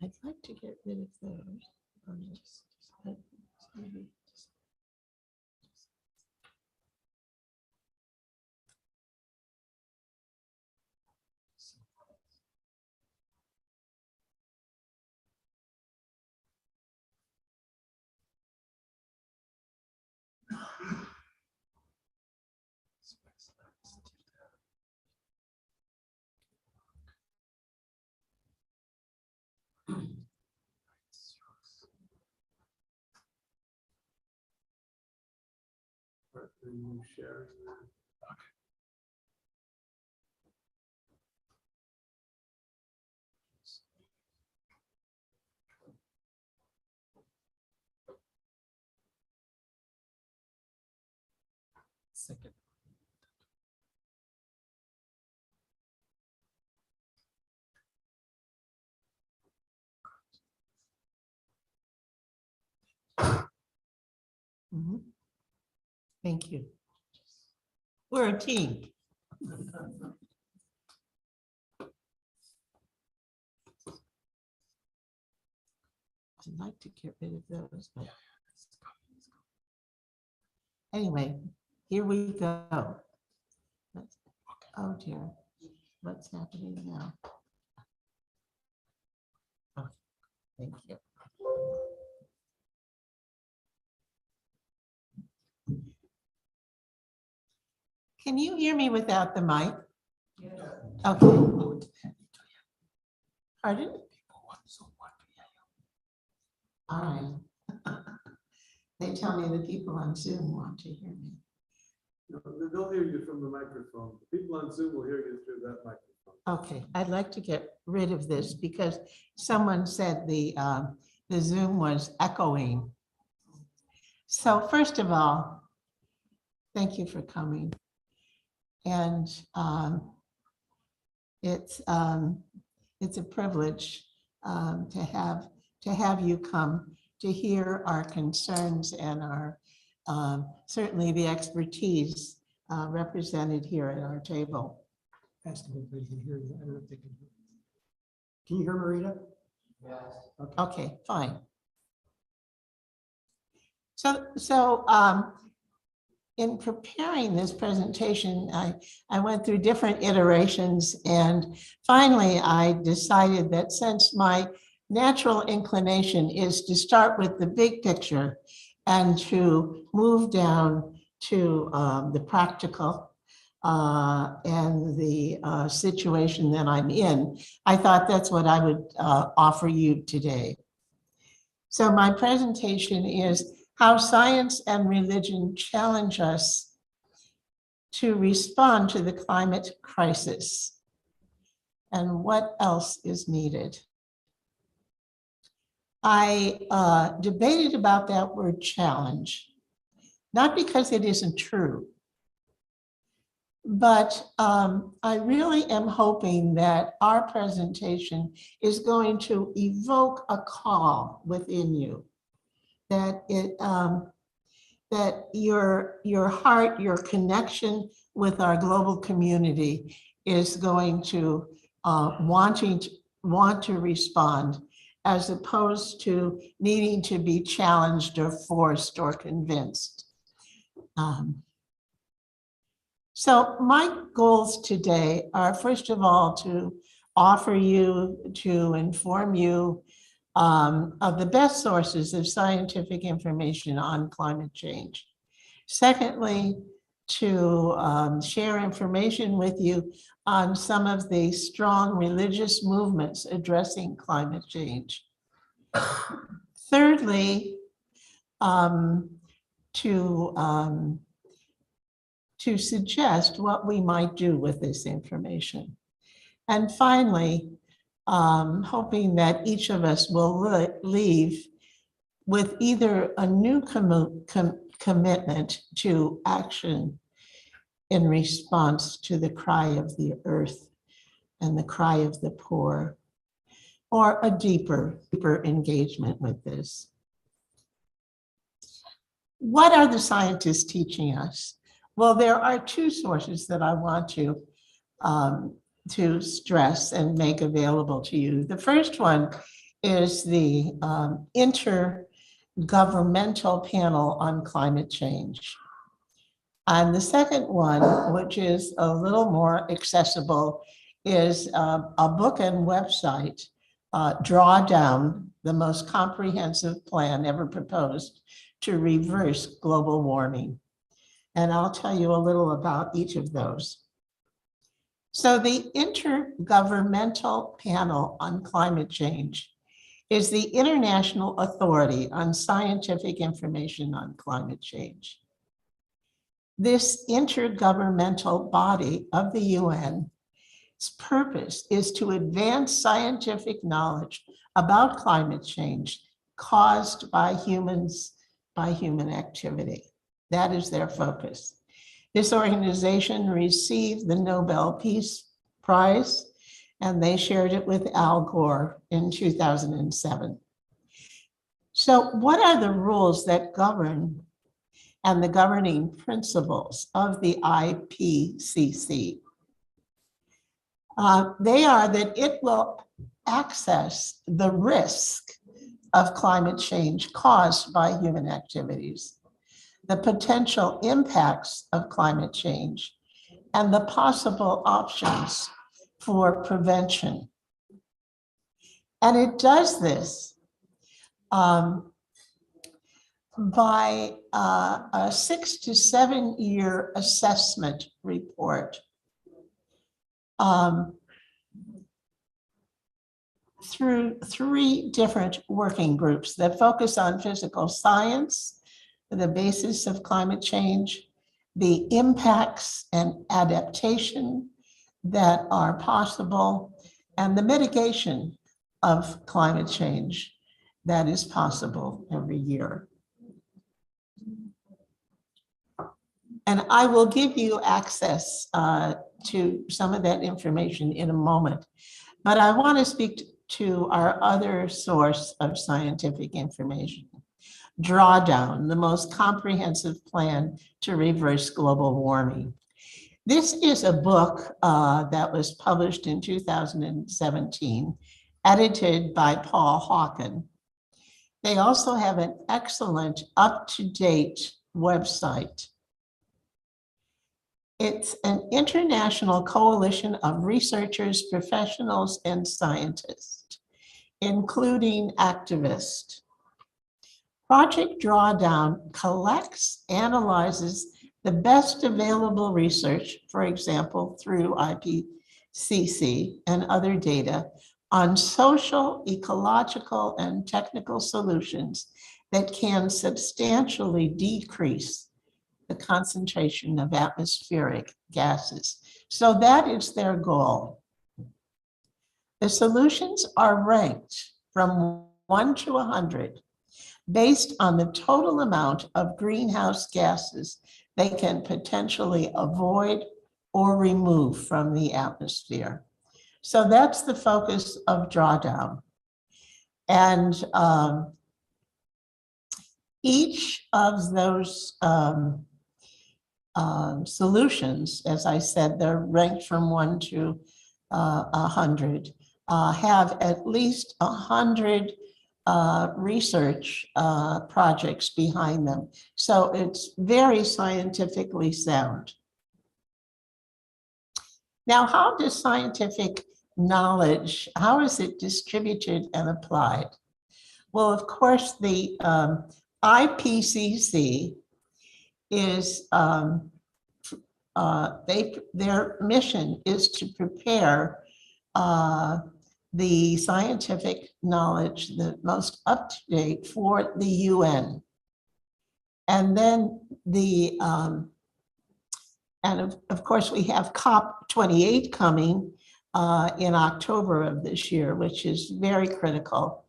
I'd like to get rid of those. Maybe just- Are you sharing that? Second. Mhm. Thank you. We're a team. I'd like to get rid of those, but anyway, here we go. Oh dear, what's happening now? Oh, thank you. Can you hear me without the mic? Okay. Pardon? All right. They tell me the people on Zoom want to hear me. No, they'll hear you from the microphone. The people on Zoom will hear you through that microphone. Okay, I'd like to get rid of this because someone said the Zoom was echoing. So first of all, thank you for coming. And it's a privilege to have you come to hear our concerns and our certainly the expertise represented here at our table. Ask if everybody can hear you. I don't know if they can hear. Can you hear Marita? Yes. Okay, fine. So in preparing this presentation, I went through different iterations, and finally I decided that since my natural inclination is to start with the big picture and to move down to the practical and the situation that I'm in, I thought that's what I would offer you today. So my presentation is how science and religion challenge us to respond to the climate crisis and what else is needed. I debated about that word challenge, not because it isn't true, but I really am hoping that our presentation is going to evoke a call within you, that that your heart, your connection with our global community is going to want to respond, as opposed to needing to be challenged or forced or convinced. So my goals today are, first of all, to offer you, to inform you of the best sources of scientific information on climate change. Secondly, to share information with you on some of the strong religious movements addressing climate change. Thirdly, to suggest what we might do with this information. And finally, hoping that each of us will leave with either a new commitment to action in response to the cry of the earth and the cry of the poor, or a deeper engagement with this. What are the scientists teaching us? Well, there are two sources that I want to stress and make available to you. The first one is the Intergovernmental Panel on Climate Change. And the second one, which is a little more accessible, is a book and website, Drawdown, the most comprehensive plan ever proposed to reverse global warming. And I'll tell you a little about each of those. So the Intergovernmental Panel on Climate Change is the international authority on scientific information on climate change. This intergovernmental body of the UN's purpose is to advance scientific knowledge about climate change caused by human activity. That is their focus. This organization received the Nobel Peace Prize, and they shared it with Al Gore in 2007. So what are the rules that govern and the governing principles of the IPCC? They are that it will assess the risk of climate change caused by human activities, the potential impacts of climate change, and the possible options for prevention. And it does this by a 6 to 7 year assessment report through 3 different working groups that focus on physical science, the basis of climate change, the impacts and adaptation that are possible, and the mitigation of climate change that is possible every year. And I will give you access to some of that information in a moment, but I want to speak to our other source of scientific information, Drawdown, the most comprehensive plan to reverse global warming. This is a book that was published in 2017, edited by Paul Hawken. They also have an excellent up-to-date website. It's an international coalition of researchers, professionals, and scientists, including activists. Project Drawdown collects, analyzes the best available research, for example, through IPCC and other data, on social, ecological, and technical solutions that can substantially decrease the concentration of atmospheric gases. So that is their goal. The solutions are ranked from 1 to 100 based on the total amount of greenhouse gases they can potentially avoid or remove from the atmosphere. So that's the focus of Drawdown. And Each of those solutions, as I said, they're ranked from 1 to 100, have at least 100 research projects behind them. So it's very scientifically sound. Now, how does scientific knowledge, how is it distributed and applied? Well, of course, the IPCC is, their mission is to prepare the scientific knowledge, the most up-to-date for the UN. And then the, and of course, we have COP28 coming in October of this year, which is very critical.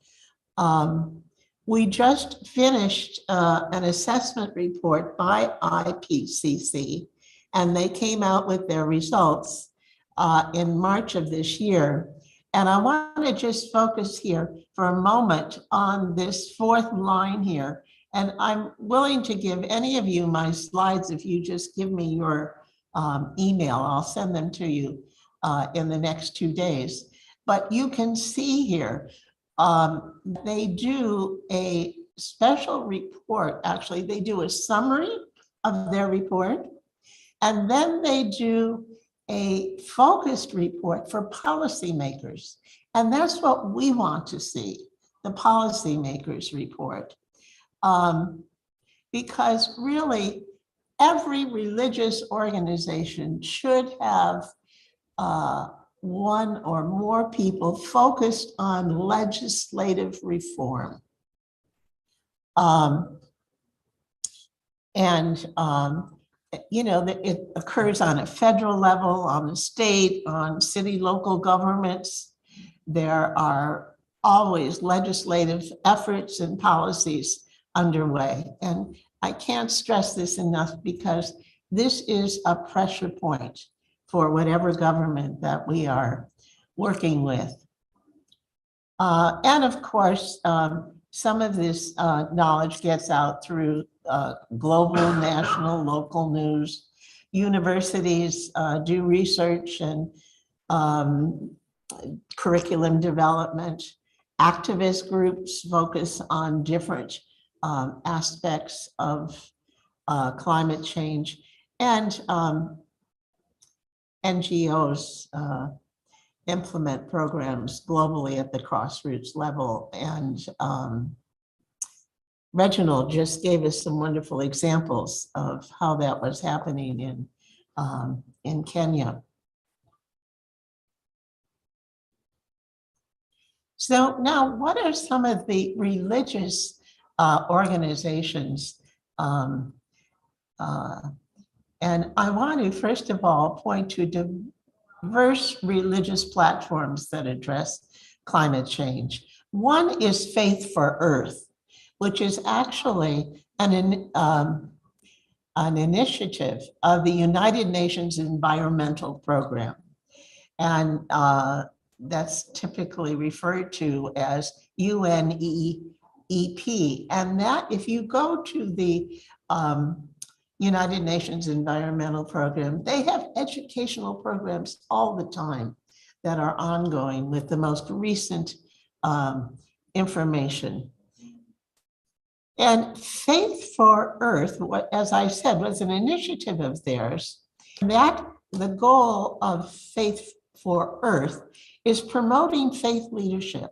We just finished an assessment report by IPCC, and they came out with their results in March of this year. And I want to just focus here for a moment on this fourth line here. And I'm willing to give any of you my slides if you just give me your email. I'll send them to you in the next 2 days. But you can see here, they do a special report. Actually, they do a summary of their report, and then they do a focused report for policymakers. And that's what we want to see, the policymakers report. Because really, every religious organization should have one or more people focused on legislative reform. You know, it occurs on a federal level, on the state, on city, local governments. There are always legislative efforts and policies underway. And I can't stress this enough because this is a pressure point for whatever government that we are working with. And of course, some of this knowledge gets out through global, national, local news. Universities do research and curriculum development. Activist groups focus on different aspects of climate change, and NGOs implement programs globally at the grassroots level. And Reginald just gave us some wonderful examples of how that was happening in Kenya. So now, what are some of the religious organizations? And I want to, first of all, point to diverse religious platforms that address climate change. One is Faith for Earth, which is actually an initiative of the United Nations Environmental Program. And that's typically referred to as UNEEP. And that, if you go to the United Nations Environmental Program, they have educational programs all the time that are ongoing with the most recent information. And Faith for Earth, as I said, was an initiative of theirs. That the goal of Faith for Earth is promoting faith leadership,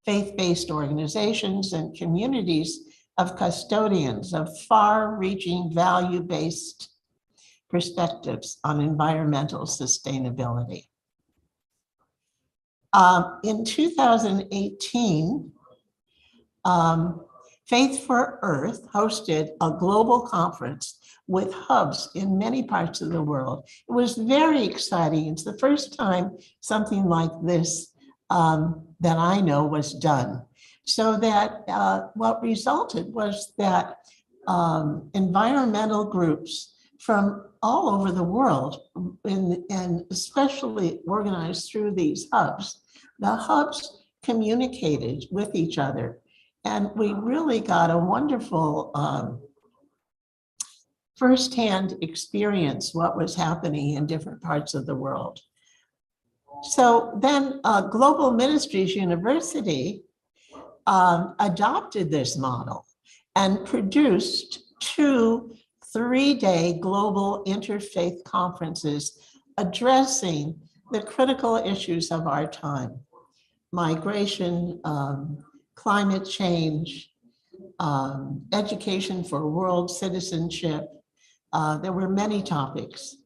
faith-based organizations and communities of custodians of far-reaching value-based perspectives on environmental sustainability. In 2018, Faith for Earth hosted a global conference with hubs in many parts of the world. It was very exciting. It's the first time something like this that I know was done. So that what resulted was that environmental groups from all over the world, and especially organized through these hubs, the hubs communicated with each other And we really got a wonderful firsthand experience what was happening in different parts of the world. So then Global Ministries University adopted this model and produced 2 3-day global interfaith conferences addressing the critical issues of our time: migration, climate change, education for world citizenship. There were many topics.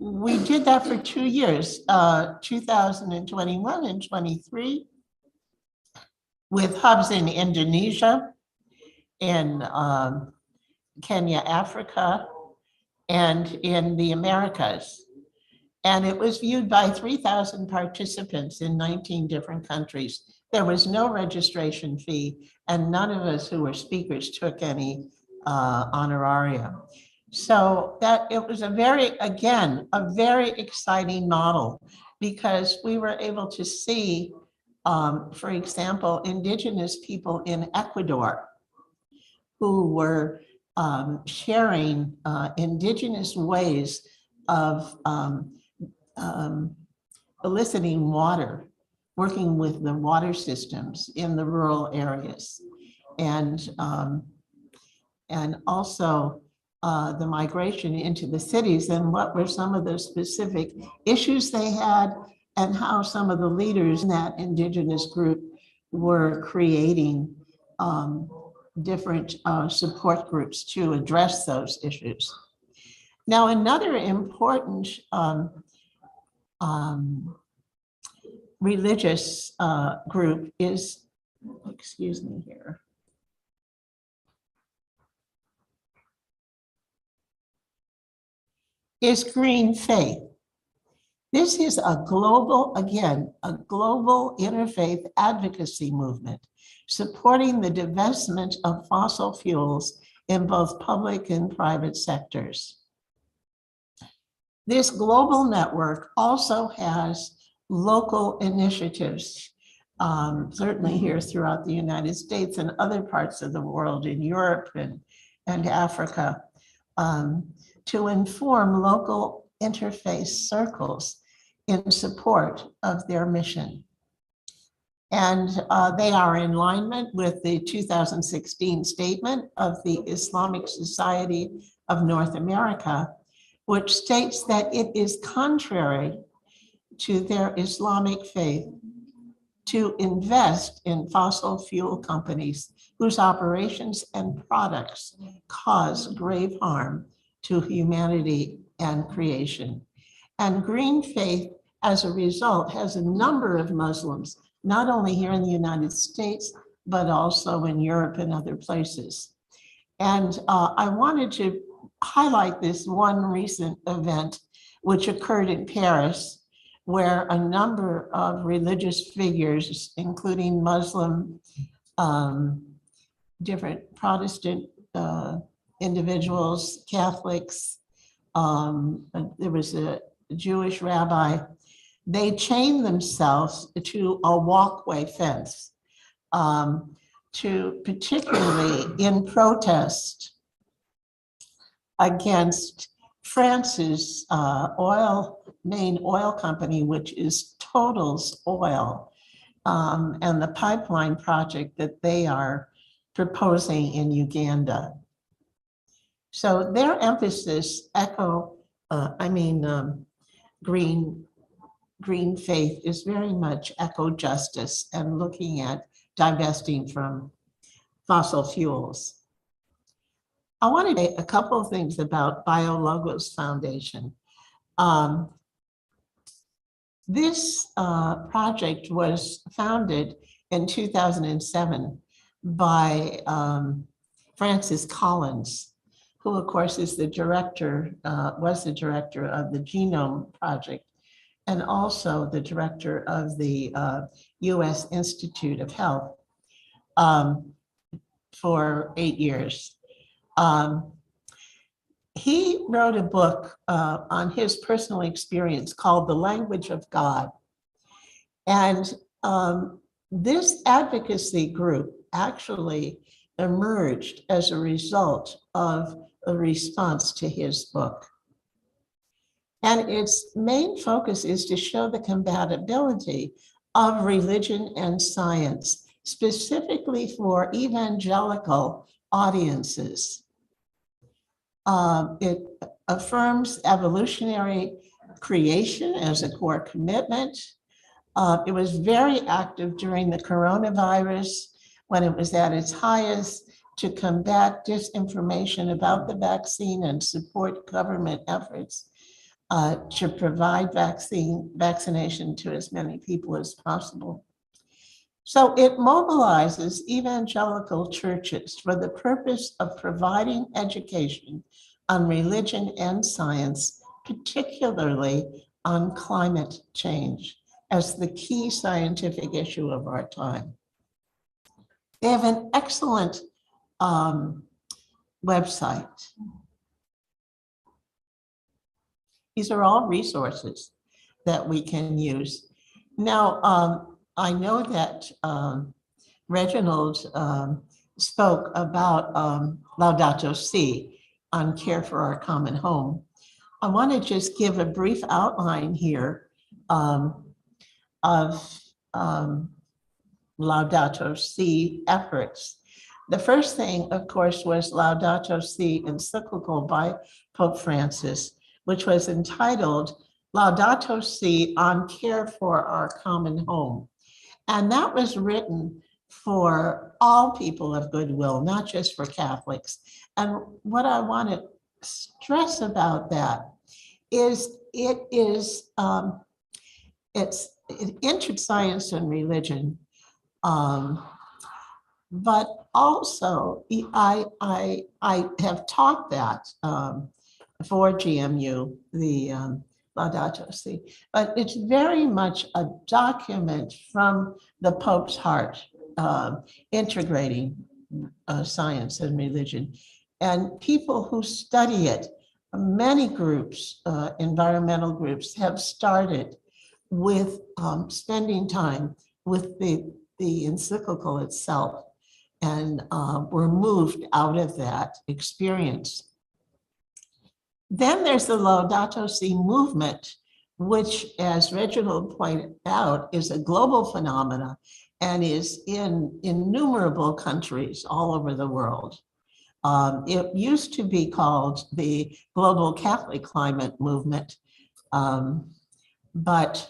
We did that for 2 years, 2021 and 23, with hubs in Indonesia, in Kenya, Africa, and in the Americas. And it was viewed by 3,000 participants in 19 different countries. There was no registration fee, and none of us who were speakers took any honoraria. So that it was a very exciting model, because we were able to see, for example, indigenous people in Ecuador who were sharing indigenous ways of eliciting water, working with the water systems in the rural areas, and also the migration into the cities, and what were some of the specific issues they had, and how some of the leaders in that indigenous group were creating different support groups to address those issues. Now, another important religious group is, excuse me here, is Green Faith. This is a global, again, a global interfaith advocacy movement supporting the divestment of fossil fuels in both public and private sectors. This global network also has local initiatives, certainly here throughout the United States and other parts of the world, in Europe and Africa, to inform local interfaith circles in support of their mission. And they are in alignment with the 2016 statement of the Islamic Society of North America, which states that it is contrary to their Islamic faith to invest in fossil fuel companies whose operations and products cause grave harm to humanity and creation. And Green Faith, as a result, has a number of Muslims, not only here in the United States, but also in Europe and other places. And I wanted to highlight this one recent event, which occurred in Paris, where a number of religious figures, including Muslim, different Protestant individuals, Catholics, there was a Jewish rabbi, they chained themselves to a walkway fence, to particularly in protest against France's main oil company, which is Total's Oil, and the pipeline project that they are proposing in Uganda. So their emphasis Green Faith is very much eco-justice and looking at divesting from fossil fuels. I want to say a couple of things about BioLogos Foundation. This project was founded in 2007 by Francis Collins, who of course is the director, was the director of the Genome Project, and also the director of the US Institute of Health for 8 years. He wrote a book on his personal experience called The Language of God. And This advocacy group actually emerged as a result of a response to his book. And its main focus is to show the compatibility of religion and science, specifically for evangelical audiences. It affirms evolutionary creation as a core commitment. It was very active during the coronavirus when it was at its highest to combat disinformation about the vaccine and support government efforts to provide vaccination to as many people as possible. So it mobilizes evangelical churches for the purpose of providing education on religion and science, particularly on climate change, as the key scientific issue of our time. They have an excellent website. These are all resources that we can use. Now, I know that Reginald spoke about Laudato Si on Care for Our Common Home. I want to just give a brief outline here of Laudato Si efforts. The first thing, of course, was Laudato Si encyclical by Pope Francis, which was entitled Laudato Si on Care for Our Common Home. And that was written for all people of goodwill, not just for Catholics. And what I want to stress about that is it entered science and religion, but also I have taught that for GMU, the Laudato Si, but it's very much a document from the Pope's heart, integrating science and religion. And people who study it, many groups, environmental groups, have started with spending time with the encyclical itself, and were moved out of that experience. Then there's the Laudato Si movement, which, as Reginald pointed out, is a global phenomenon and is in innumerable countries all over the world. It used to be called the Global Catholic Climate Movement, but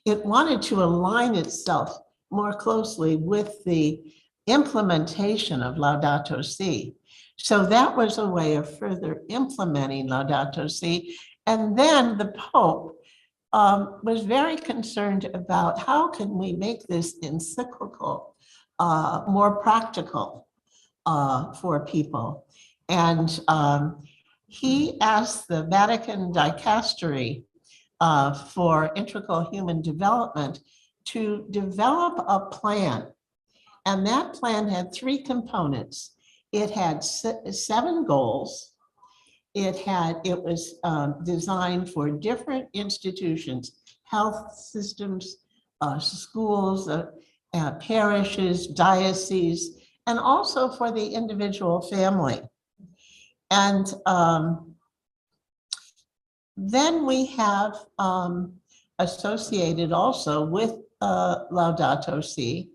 it wanted to align itself more closely with the implementation of Laudato Si. So that was a way of further implementing Laudato Si. And then the Pope was very concerned about how can we make this encyclical more practical for people. And he asked the Vatican Dicastery for Integral Human Development to develop a plan. And that plan had 3 components. It had 7 goals. It was designed for different institutions, health systems, schools, parishes, dioceses, and also for the individual family. And then we have associated also with Laudato Si,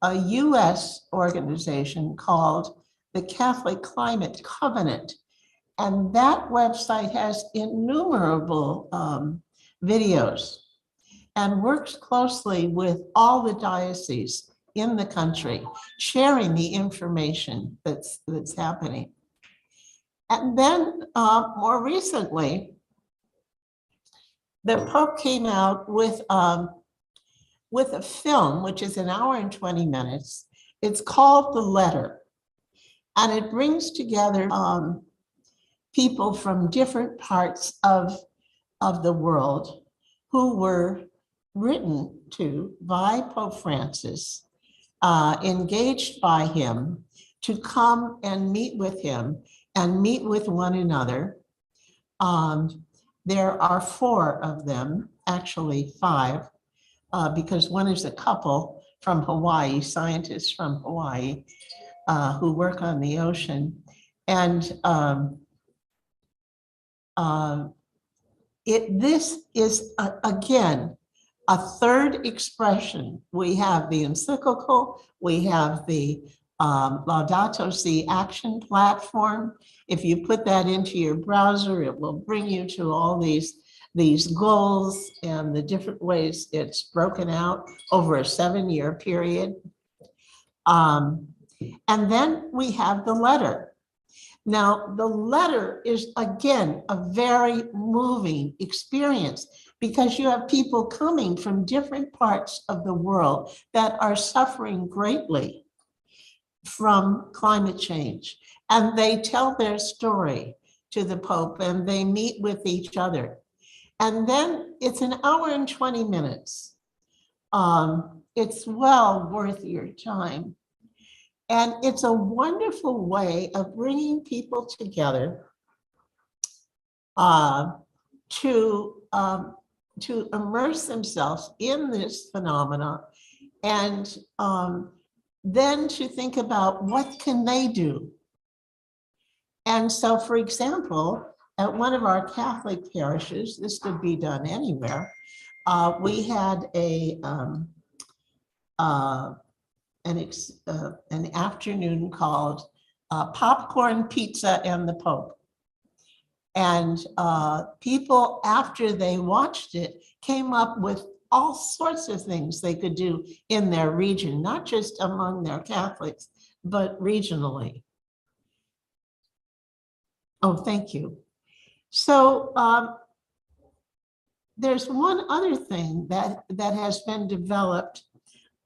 a US organization called the Catholic Climate Covenant. And that website has innumerable videos and works closely with all the dioceses in the country, sharing the information that's happening. And then more recently, the Pope came out with a film, which is 1 hour and 20 minutes. It's called The Letter. And it brings together people from different parts of the world who were written to by Pope Francis, engaged by him to come and meet with him and meet with one another. There are 4 of them, actually 5, because one is a couple from Hawaii, scientists from Hawaii, who work on the ocean. And this is, again, a third expression. We have the encyclical, we have the Laudato Si action platform. If you put that into your browser, it will bring you to all these goals and the different ways it's broken out over a 7-year period. And then we have the letter. Now, the letter is, again, a very moving experience because you have people coming from different parts of the world that are suffering greatly from climate change. And they tell their story to the Pope and they meet with each other. And then it's an hour and 20 minutes. It's well worth your time. And it's a wonderful way of bringing people together to immerse themselves in this phenomena, and then to think about what can they do. And so, for example, at one of our Catholic parishes, this could be done anywhere, we had an afternoon called Popcorn, Pizza, and the Pope. And people, after they watched it, came up with all sorts of things they could do in their region, not just among their Catholics, but regionally. Oh, thank you. So there's one other thing that has been developed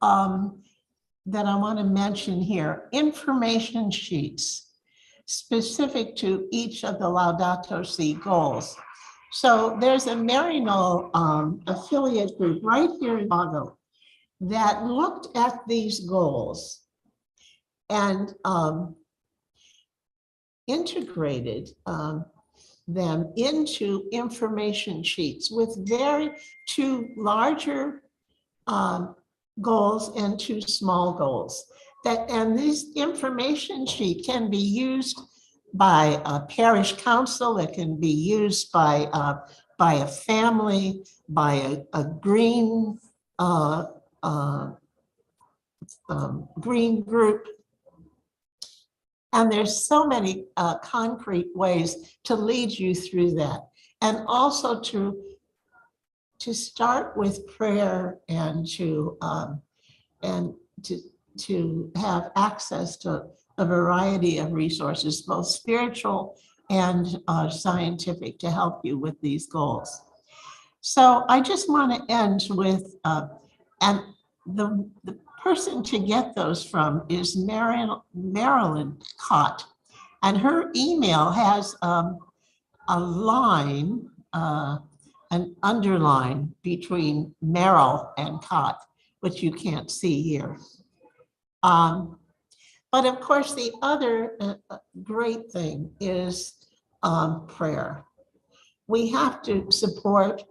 that I want to mention here: information sheets specific to each of the Laudato Si goals. So there's a Maryknoll affiliate group right here in Chicago that looked at these goals and integrated them into information sheets with two larger goals and 2 small goals. And this information sheet can be used by a parish council. It can be used by a family, by a green green group. And there's so many concrete ways to lead you through that, and also to start with prayer and to have access to a variety of resources, both spiritual and scientific, to help you with these goals. So I just want to end with, and the person to get those from is Marilyn Cott, and her email has a line, an underline between Merrill and Cott, which you can't see here. But of course, the other great thing is prayer. We have to support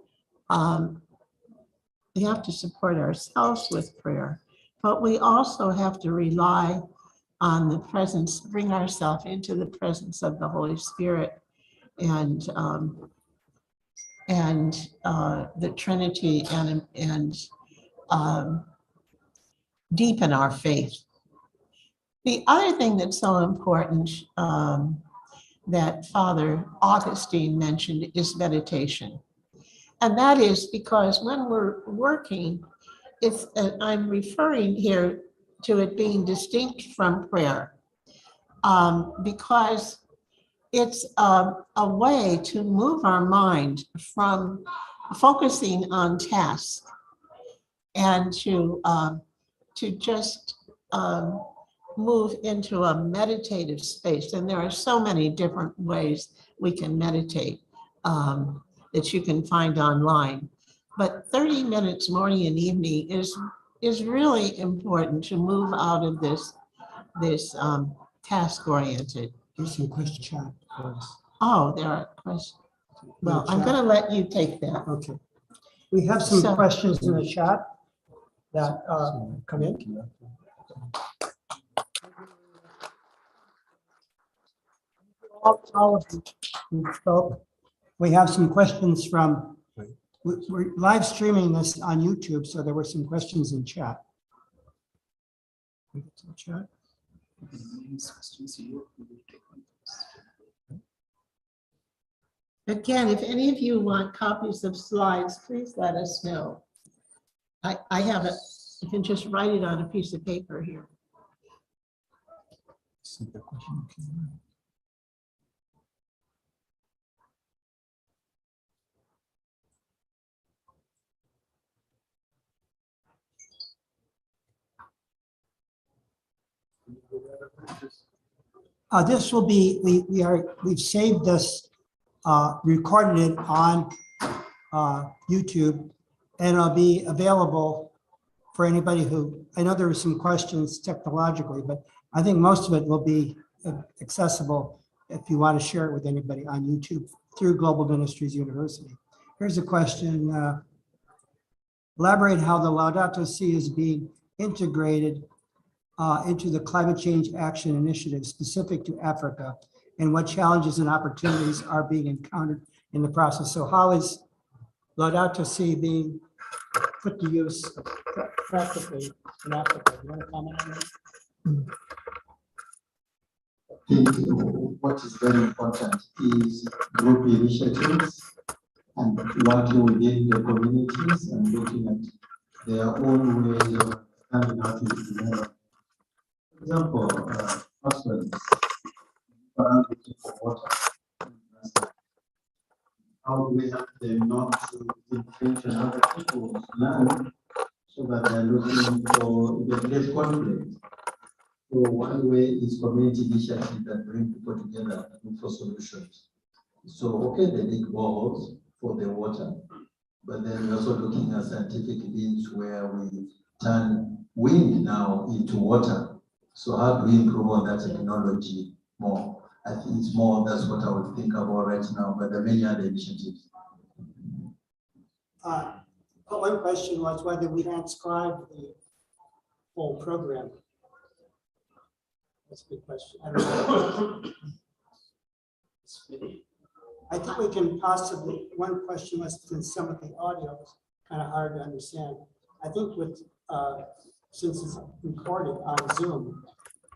ourselves with prayer, but we also have to rely on the presence, bring ourselves into the presence of the Holy Spirit and the Trinity, and deepen our faith. The other thing that's so important that Father Augustine mentioned is meditation. And that is because when we're working, I'm referring here to it being distinct from prayer, because it's a way to move our mind from focusing on tasks and to just move into a meditative space. And there are so many different ways we can meditate that you can find online. But 30 minutes morning and evening is really important to move out of this task-oriented. There's some question chat for us. Oh, there are questions. Well, I'm going to let you take that. Okay. We have some questions in the chat. that come in. All of you who spoke. We have some questions from, we're live streaming this on YouTube, so there were some questions in chat. Again, if any of you want copies of slides, please let us know. I have it, you can just write it on a piece of paper here. This will be, we've saved this, recorded it on YouTube, and it'll be available for anybody who, I know there were some questions technologically, but I think most of it will be accessible if you want to share it with anybody on YouTube through Global Ministries University. Here's a question. Elaborate how the Laudato Si is being integrated into the climate change action initiative specific to Africa, and what challenges and opportunities are being encountered in the process. So how is Laudato Si being put to use practically in Africa? You want to comment on that? I think what is very important is group initiatives and working within the communities and looking at their own ways of coming out to the. For example, husbands are looking for water. How do we help them not to infringe on other people's land so that they're looking for the less conflict? So one way is community initiatives that bring people together and look for solutions. So okay, they dig boreholes for the water, but then we're also looking at scientific means where we turn wind now into water. So how do we improve on that technology more? I think it's more, that's what I would think about right now, but there are many other initiatives. One question was whether we transcribed the whole program. That's a good question. I don't know. I think we can possibly, one question was since some of the audio was kind of hard to understand. I think with, since it's recorded on Zoom,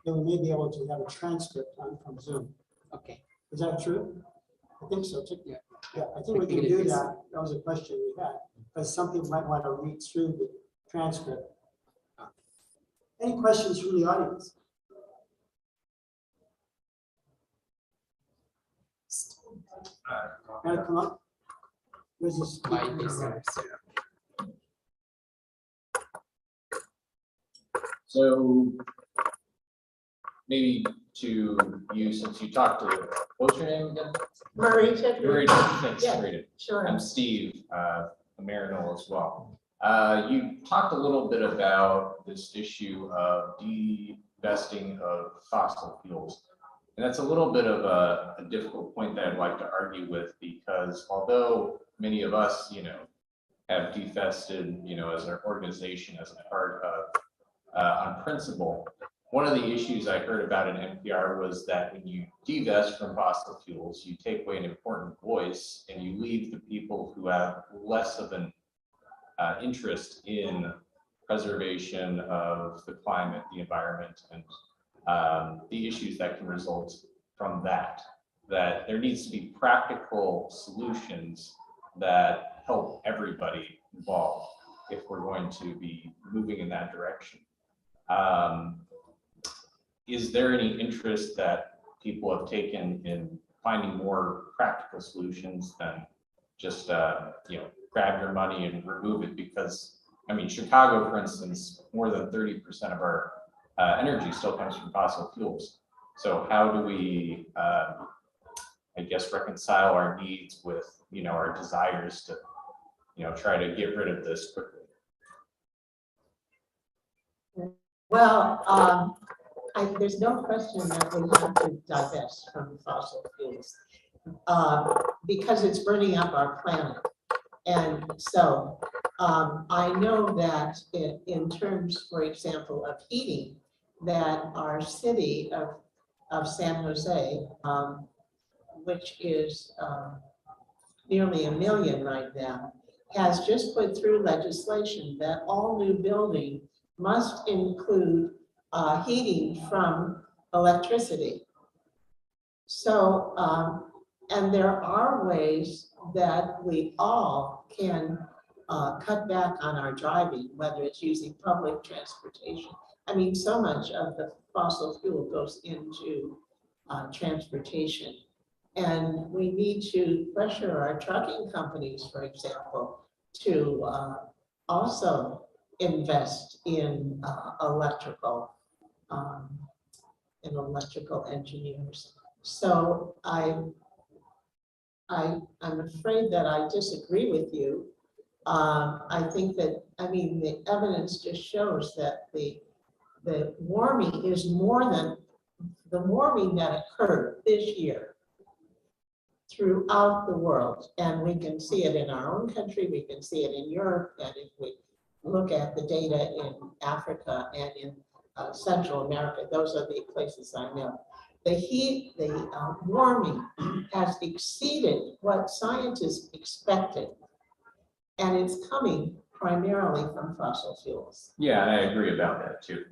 then we may be able to have a transcript from Zoom. Okay. Is that true? I think so too. Yeah. Yeah, I think we can do that. That was a question we had, because some people might want to read through the transcript. Any questions from the audience? Gotta come up. Where's this? So maybe to you, since you talked to, what's your name again? Marie. Thanks, Yeah, Rita. sure. I'm Steve, a Marinol as well. You talked a little bit about this issue of divesting of fossil fuels. And that's a little bit of a difficult point that I'd like to argue with, because although many of us, have divested, as an organization, as a part of, on principle, one of the issues I heard about in NPR was that when you divest from fossil fuels, you take away an important voice and you leave the people who have less of an interest in preservation of the climate, the environment, and the issues that can result from that there needs to be practical solutions that help everybody involved if we're going to be moving in that direction. Is there any interest that people have taken in finding more practical solutions than just, grab your money and remove it? Because, Chicago, for instance, more than 30% of our energy still comes from fossil fuels. So how do we, reconcile our needs with, our desires to, try to get rid of this quickly? Well, there's no question that we have to divest from fossil fuels because it's burning up our planet. And so I know that in terms, for example, of heating, that our city of San Jose, which is nearly 1 million right now, has just put through legislation that all new building must include heating from electricity. So, and there are ways that we all can cut back on our driving, whether it's using public transportation. I mean, so much of the fossil fuel goes into transportation. And we need to pressure our trucking companies, for example, to also invest in electrical engineers. So I'm afraid that I disagree with you. I think that, I mean, the evidence just shows that the warming is more than the warming that occurred this year throughout the world. And we can see it in our own country, we can see it in Europe, and if we look at the data in Africa and in Central America, those are the places I know. The heat, the warming has exceeded what scientists expected. And it's coming primarily from fossil fuels. Yeah, and I agree about that too.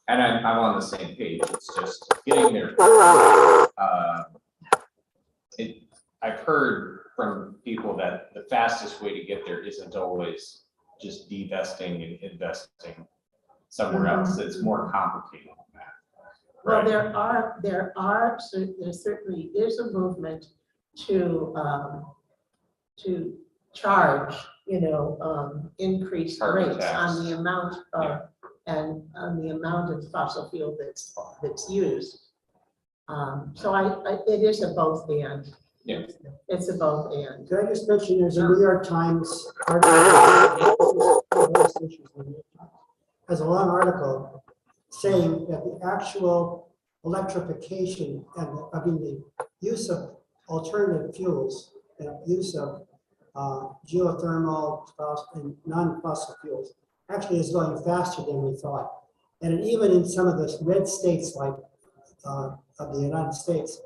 And I'm on the same page. It's just getting there. I've heard from people that the fastest way to get there isn't always just divesting and investing somewhere else. It's more complicated than that. Well, Right? there certainly is a movement to charge, increased Carbon rates tax. on the amount of, and on the amount of fossil fuel that's used. So it is a both and. Yeah. It's a both and. Can I just mention, there's a New York Times article, has a long article saying that the actual electrification and the use of alternative fuels and use of geothermal and non-fossil fuels actually is going faster than we thought. And even in some of the red states like of the United States,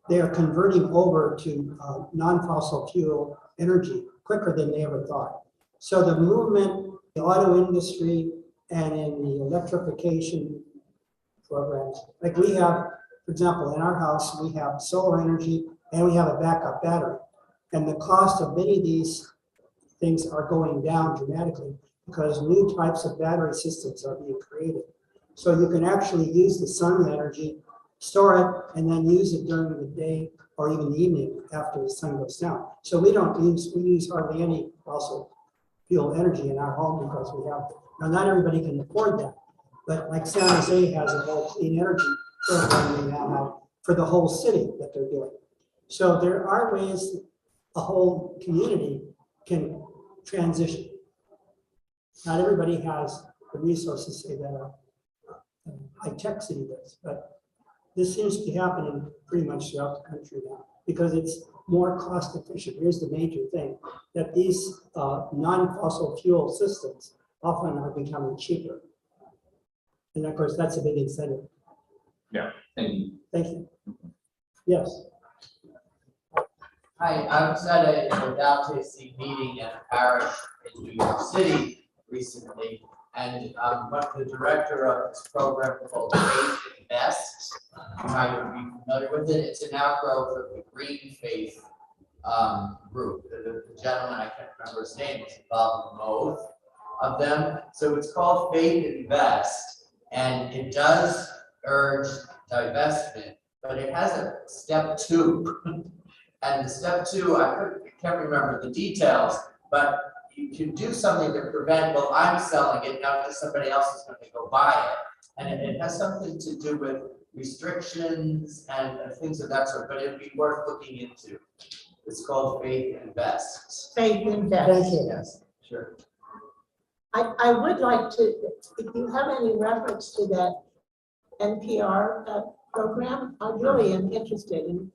they are converting over to non-fossil fuel energy quicker than they ever thought. So the movement, the auto industry, and in the electrification programs, like we have, for example, in our house, we have solar energy and we have a backup battery. And the cost of many of these things are going down dramatically because new types of battery systems are being created. So you can actually use the sun energy, store it, and then use it during the day or even the evening after the sun goes down. So we use hardly any fossil fuel energy in our home because we have, now not everybody can afford that, but like San Jose has a whole clean energy program they have now for the whole city that they're doing. So there are ways a whole community can transition. Not everybody has the resources, say, that a high-tech city does, but this seems to be happening pretty much throughout the country now because it's more cost efficient. Here's the major thing, that these non-fossil fuel systems often are becoming cheaper. And of course, that's a big incentive. Yeah. Thank you. Thank you. Yes. Hi, I was at a LTC meeting at a parish in New York City recently, and what the director of this program called Faith Invest, you might be familiar with it. It's an outgrowth of the Green Faith group. The gentleman, I can't remember his name, was involved in both of them. So it's called Faith Invest, and it does urge divestment, but it has a step 2. And the step 2, I can't remember the details, but you can do something to prevent, well, I'm selling it, now somebody else is going to go buy it. And it has something to do with restrictions and things of that sort, but it'd be worth looking into. It's called Faith Invest. Faith Invest. Thank you. Yes, sure. I would like to, if you have any reference to that NPR program, I really am interested in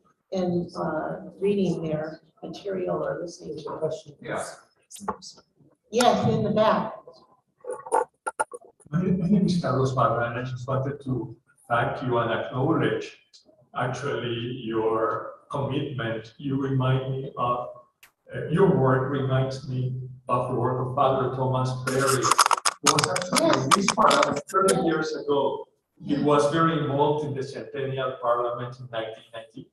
reading their material or listening to a question. Yeah. Yes, in the back. My name is Carlos Barra, and I just wanted to thank you and acknowledge actually your commitment. You remind me of, your work reminds me of the work of Father Thomas Berry, who was actually in this parliament 30 years ago. He was very involved in the Centennial Parliament in 1990.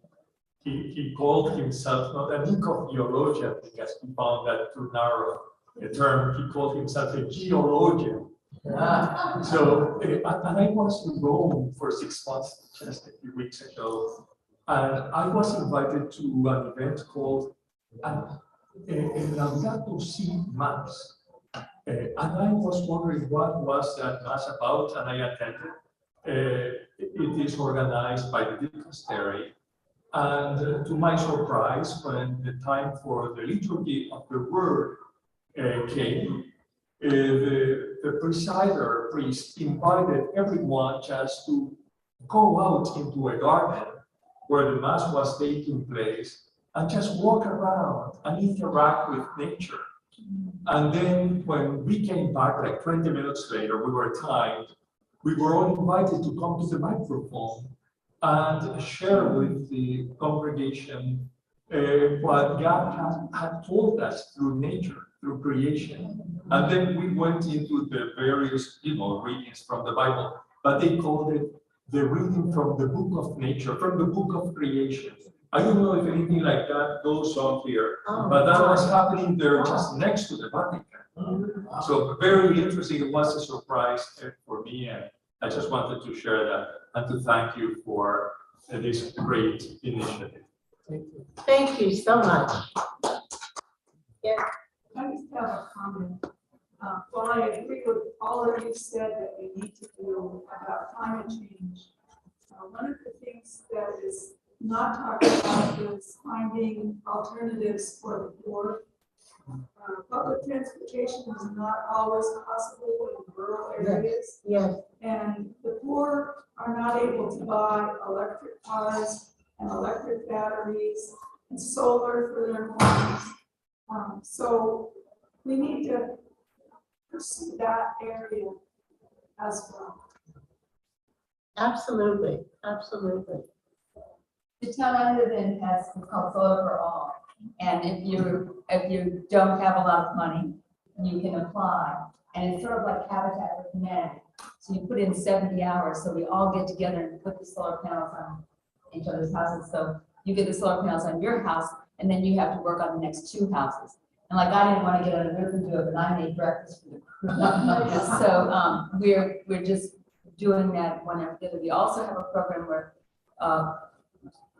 He called himself not an eco-theologian because he found that too narrow a term. He called himself a geologian. So, and I was in Rome for 6 months, just a few weeks ago, and I was invited to an event called Laudato Si Mass. And I was wondering what was that mass about, and I attended. It is organized by the dicastery. And to my surprise, when the time for the liturgy of the word came, the presider priest invited everyone just to go out into a garden where the mass was taking place and just walk around and interact with nature. And then when we came back, like 20 minutes later, we were timed, we were all invited to come to the microphone and share with the congregation what God had told us through nature, through creation. And then we went into the various, readings from the Bible, but they called it the reading from the book of nature, from the book of creation. I don't know if anything like that goes on here, but that was happening there just next to the Vatican. So very interesting. It was a surprise for me, and I just wanted to share that and to thank you for this great initiative. Thank you so much. Yeah, I just have a comment. Well, I agree with all of you said that we need to do about climate change. One of the things that is not talked about is finding alternatives for the poor. Public transportation is not always possible in rural areas. Yes. And the poor are not able to buy electric cars and electric batteries and solar for their homes. So we need to pursue that area as well. Absolutely, absolutely. The town I live in has what's called Solar for All. And if you don't have a lot of money, you can apply. And it's sort of like Habitat for Humanity. So you put in 70 hours, so we all get together and put the solar panels on each other's houses. So you get the solar panels on your house, and then you have to work on the next 2 houses. And like, I didn't want to get on the roof and do it, but I made breakfast for the crew. So we're just doing that whenever we also have a program where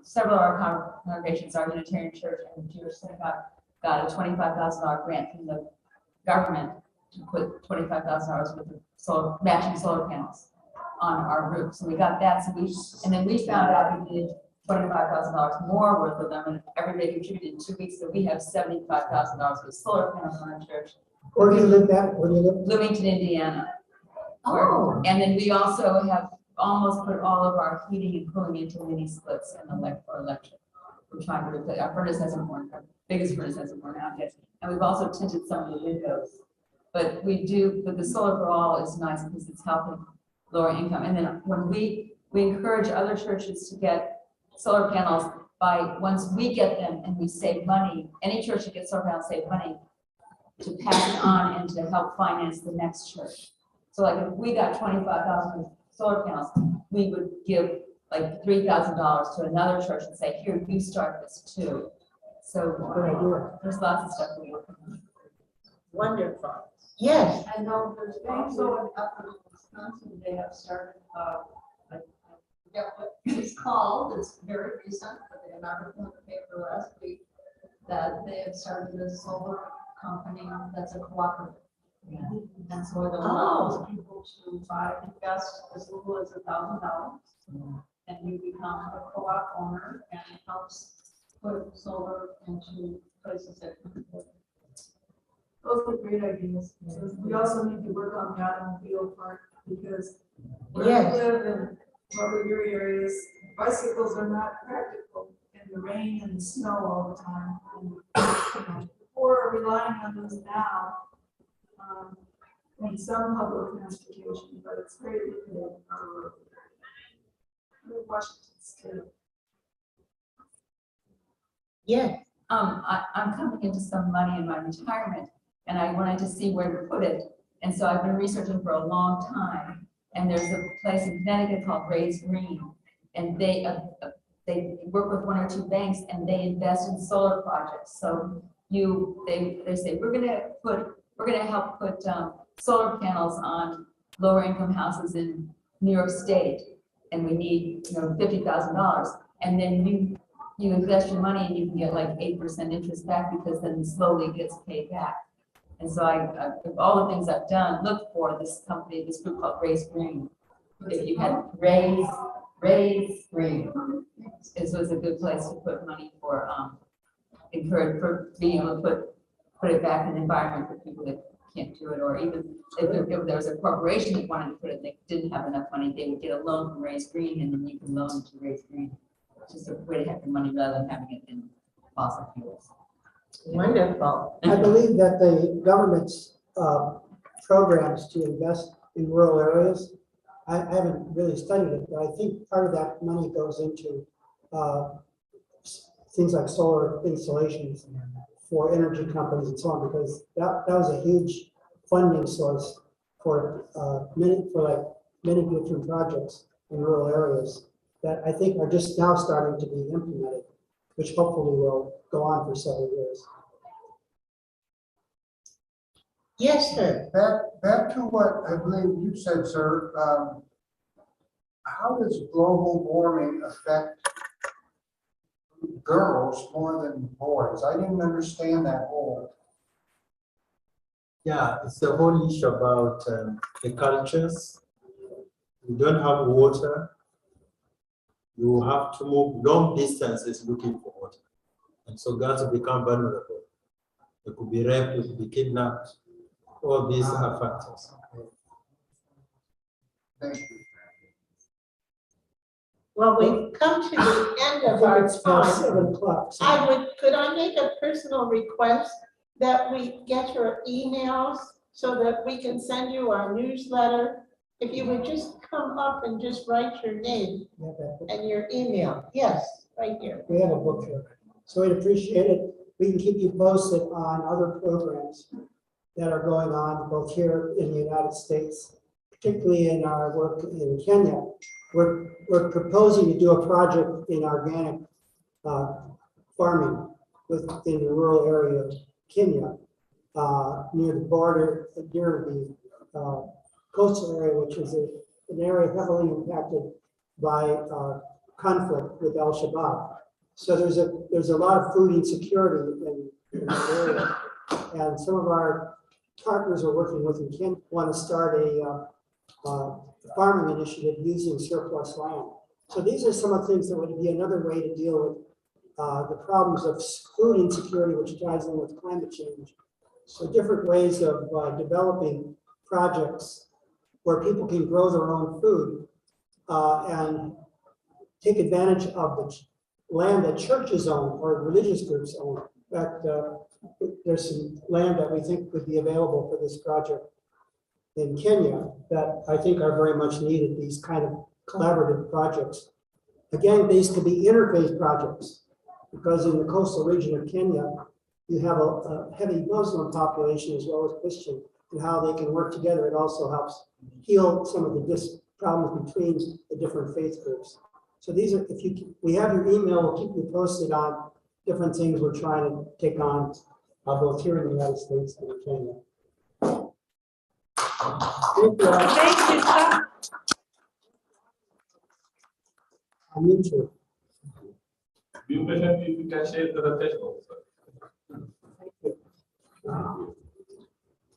several of our congregations, our Unitarian Church and the Jewish Synagogue, got a $25,000 grant from the government to put $25,000 worth of matching solar panels on our roofs. And we got that. And then we found out we needed $25,000 more worth of them, and everybody contributed in 2 weeks. So we have $75,000 worth of solar panels on our church. Where do you live at? Where do you live? Bloomington, Indiana. Oh. And then we also have almost put all of our heating and cooling into mini splits and electric. We're trying to replace, our furnace hasn't worn, our biggest furnace hasn't worn out yet. And we've also tinted some of the windows. But the solar for all is nice because it's helping lower income. And then when we encourage other churches to get solar panels once we get them and we save money, any church that gets solar panels save money to pass it on and to help finance the next church. So like if we got 25,000 solar panels, we would give like $3,000 to another church and say, here, you start this too. So there's lots of stuff we work on. Wonderful. Yes. I know there's also an effort in Wisconsin, they have started, I forget what it's called, it's very recent, but they have not in the paper last week, that they have started a solar company that's a cooperative. And so it allows people to invest as little as $1,000, and you become a co-op owner, and it helps put solar into places that can afford it. Those are great ideas. So we also need to work on the automobile part, because where we live in rural areas, bicycles are not practical in the rain and the snow all the time. And the poor are relying on those now and some public transportation, but it's very limited. Washington State. Yeah. I'm coming into some money in my retirement and I wanted to see where to put it. And so I've been researching for a long time. And there's a place in Connecticut called Raise Green. And they work with one or two banks and they invest in solar projects. So they say, we're gonna help put solar panels on lower income houses in New York State. And we need, $50,000. And then you invest your money and you can get like 8% interest back because then slowly it gets paid back. And so all the things I've done, look for this company, this group called Raise Green. If you had Raise Green, this was a good place to put money for being able to put it back in the environment for people that can't do it, or even if there was a corporation that wanted to put it, they didn't have enough money, they would get a loan from Raise Green, and then you can loan to Raise Green. It's just a way to have the money rather than having it in fossil fuels. Wonderful. I believe that the government's programs to invest in rural areas, I haven't really studied it, but I think part of that money goes into things like solar installations for energy companies and so on, because that was a huge funding source for many different projects in rural areas that I think are just now starting to be implemented, which hopefully will go on for several years. Yes, sir. Back to what I believe you said, sir. How does global warming affect girls more than boys? I didn't understand that whole. Yeah, it's the whole issue about the cultures. You don't have water. You have to move long distances looking for water. And so girls become vulnerable. They could be raped, they could be kidnapped. All these are factors. Thank you. Well, we've come to the end of our It's past time. 7 o'clock. so- Could I make a personal request that we get your emails so that we can send you our newsletter? If you would just come up and just write your name We have that book. and your email. Yes, right here. We have a book here. So we'd appreciate it. We can keep you posted on other programs that are going on both here in the United States, particularly in our work in Kenya. We're proposing to do a project in organic farming within the rural area of Kenya, near the border, near the coastal area, which is an area heavily impacted by conflict with Al-Shabaab. So there's a lot of food insecurity in that area. And some of our partners we're working with in Kenya want to start a farming initiative using surplus land. So these are some of the things that would be another way to deal with the problems of food insecurity, which ties in with climate change. So different ways of developing projects where people can grow their own food and take advantage of the land that churches own or religious groups own. In fact, there's some land that we think would be available for this project in Kenya that I think are very much needed, these kind of collaborative projects. Again, these could be interfaith projects because in the coastal region of Kenya, you have a heavy Muslim population as well as Christian, and how they can work together. It also helps heal some of the problems between the different faith groups. So these are, we have your email, we'll keep you posted on different things we're trying to take on, both here in the United States and in Kenya. Thank you. Thank you, sir. I'm into. You can share the Facebook. Thank you.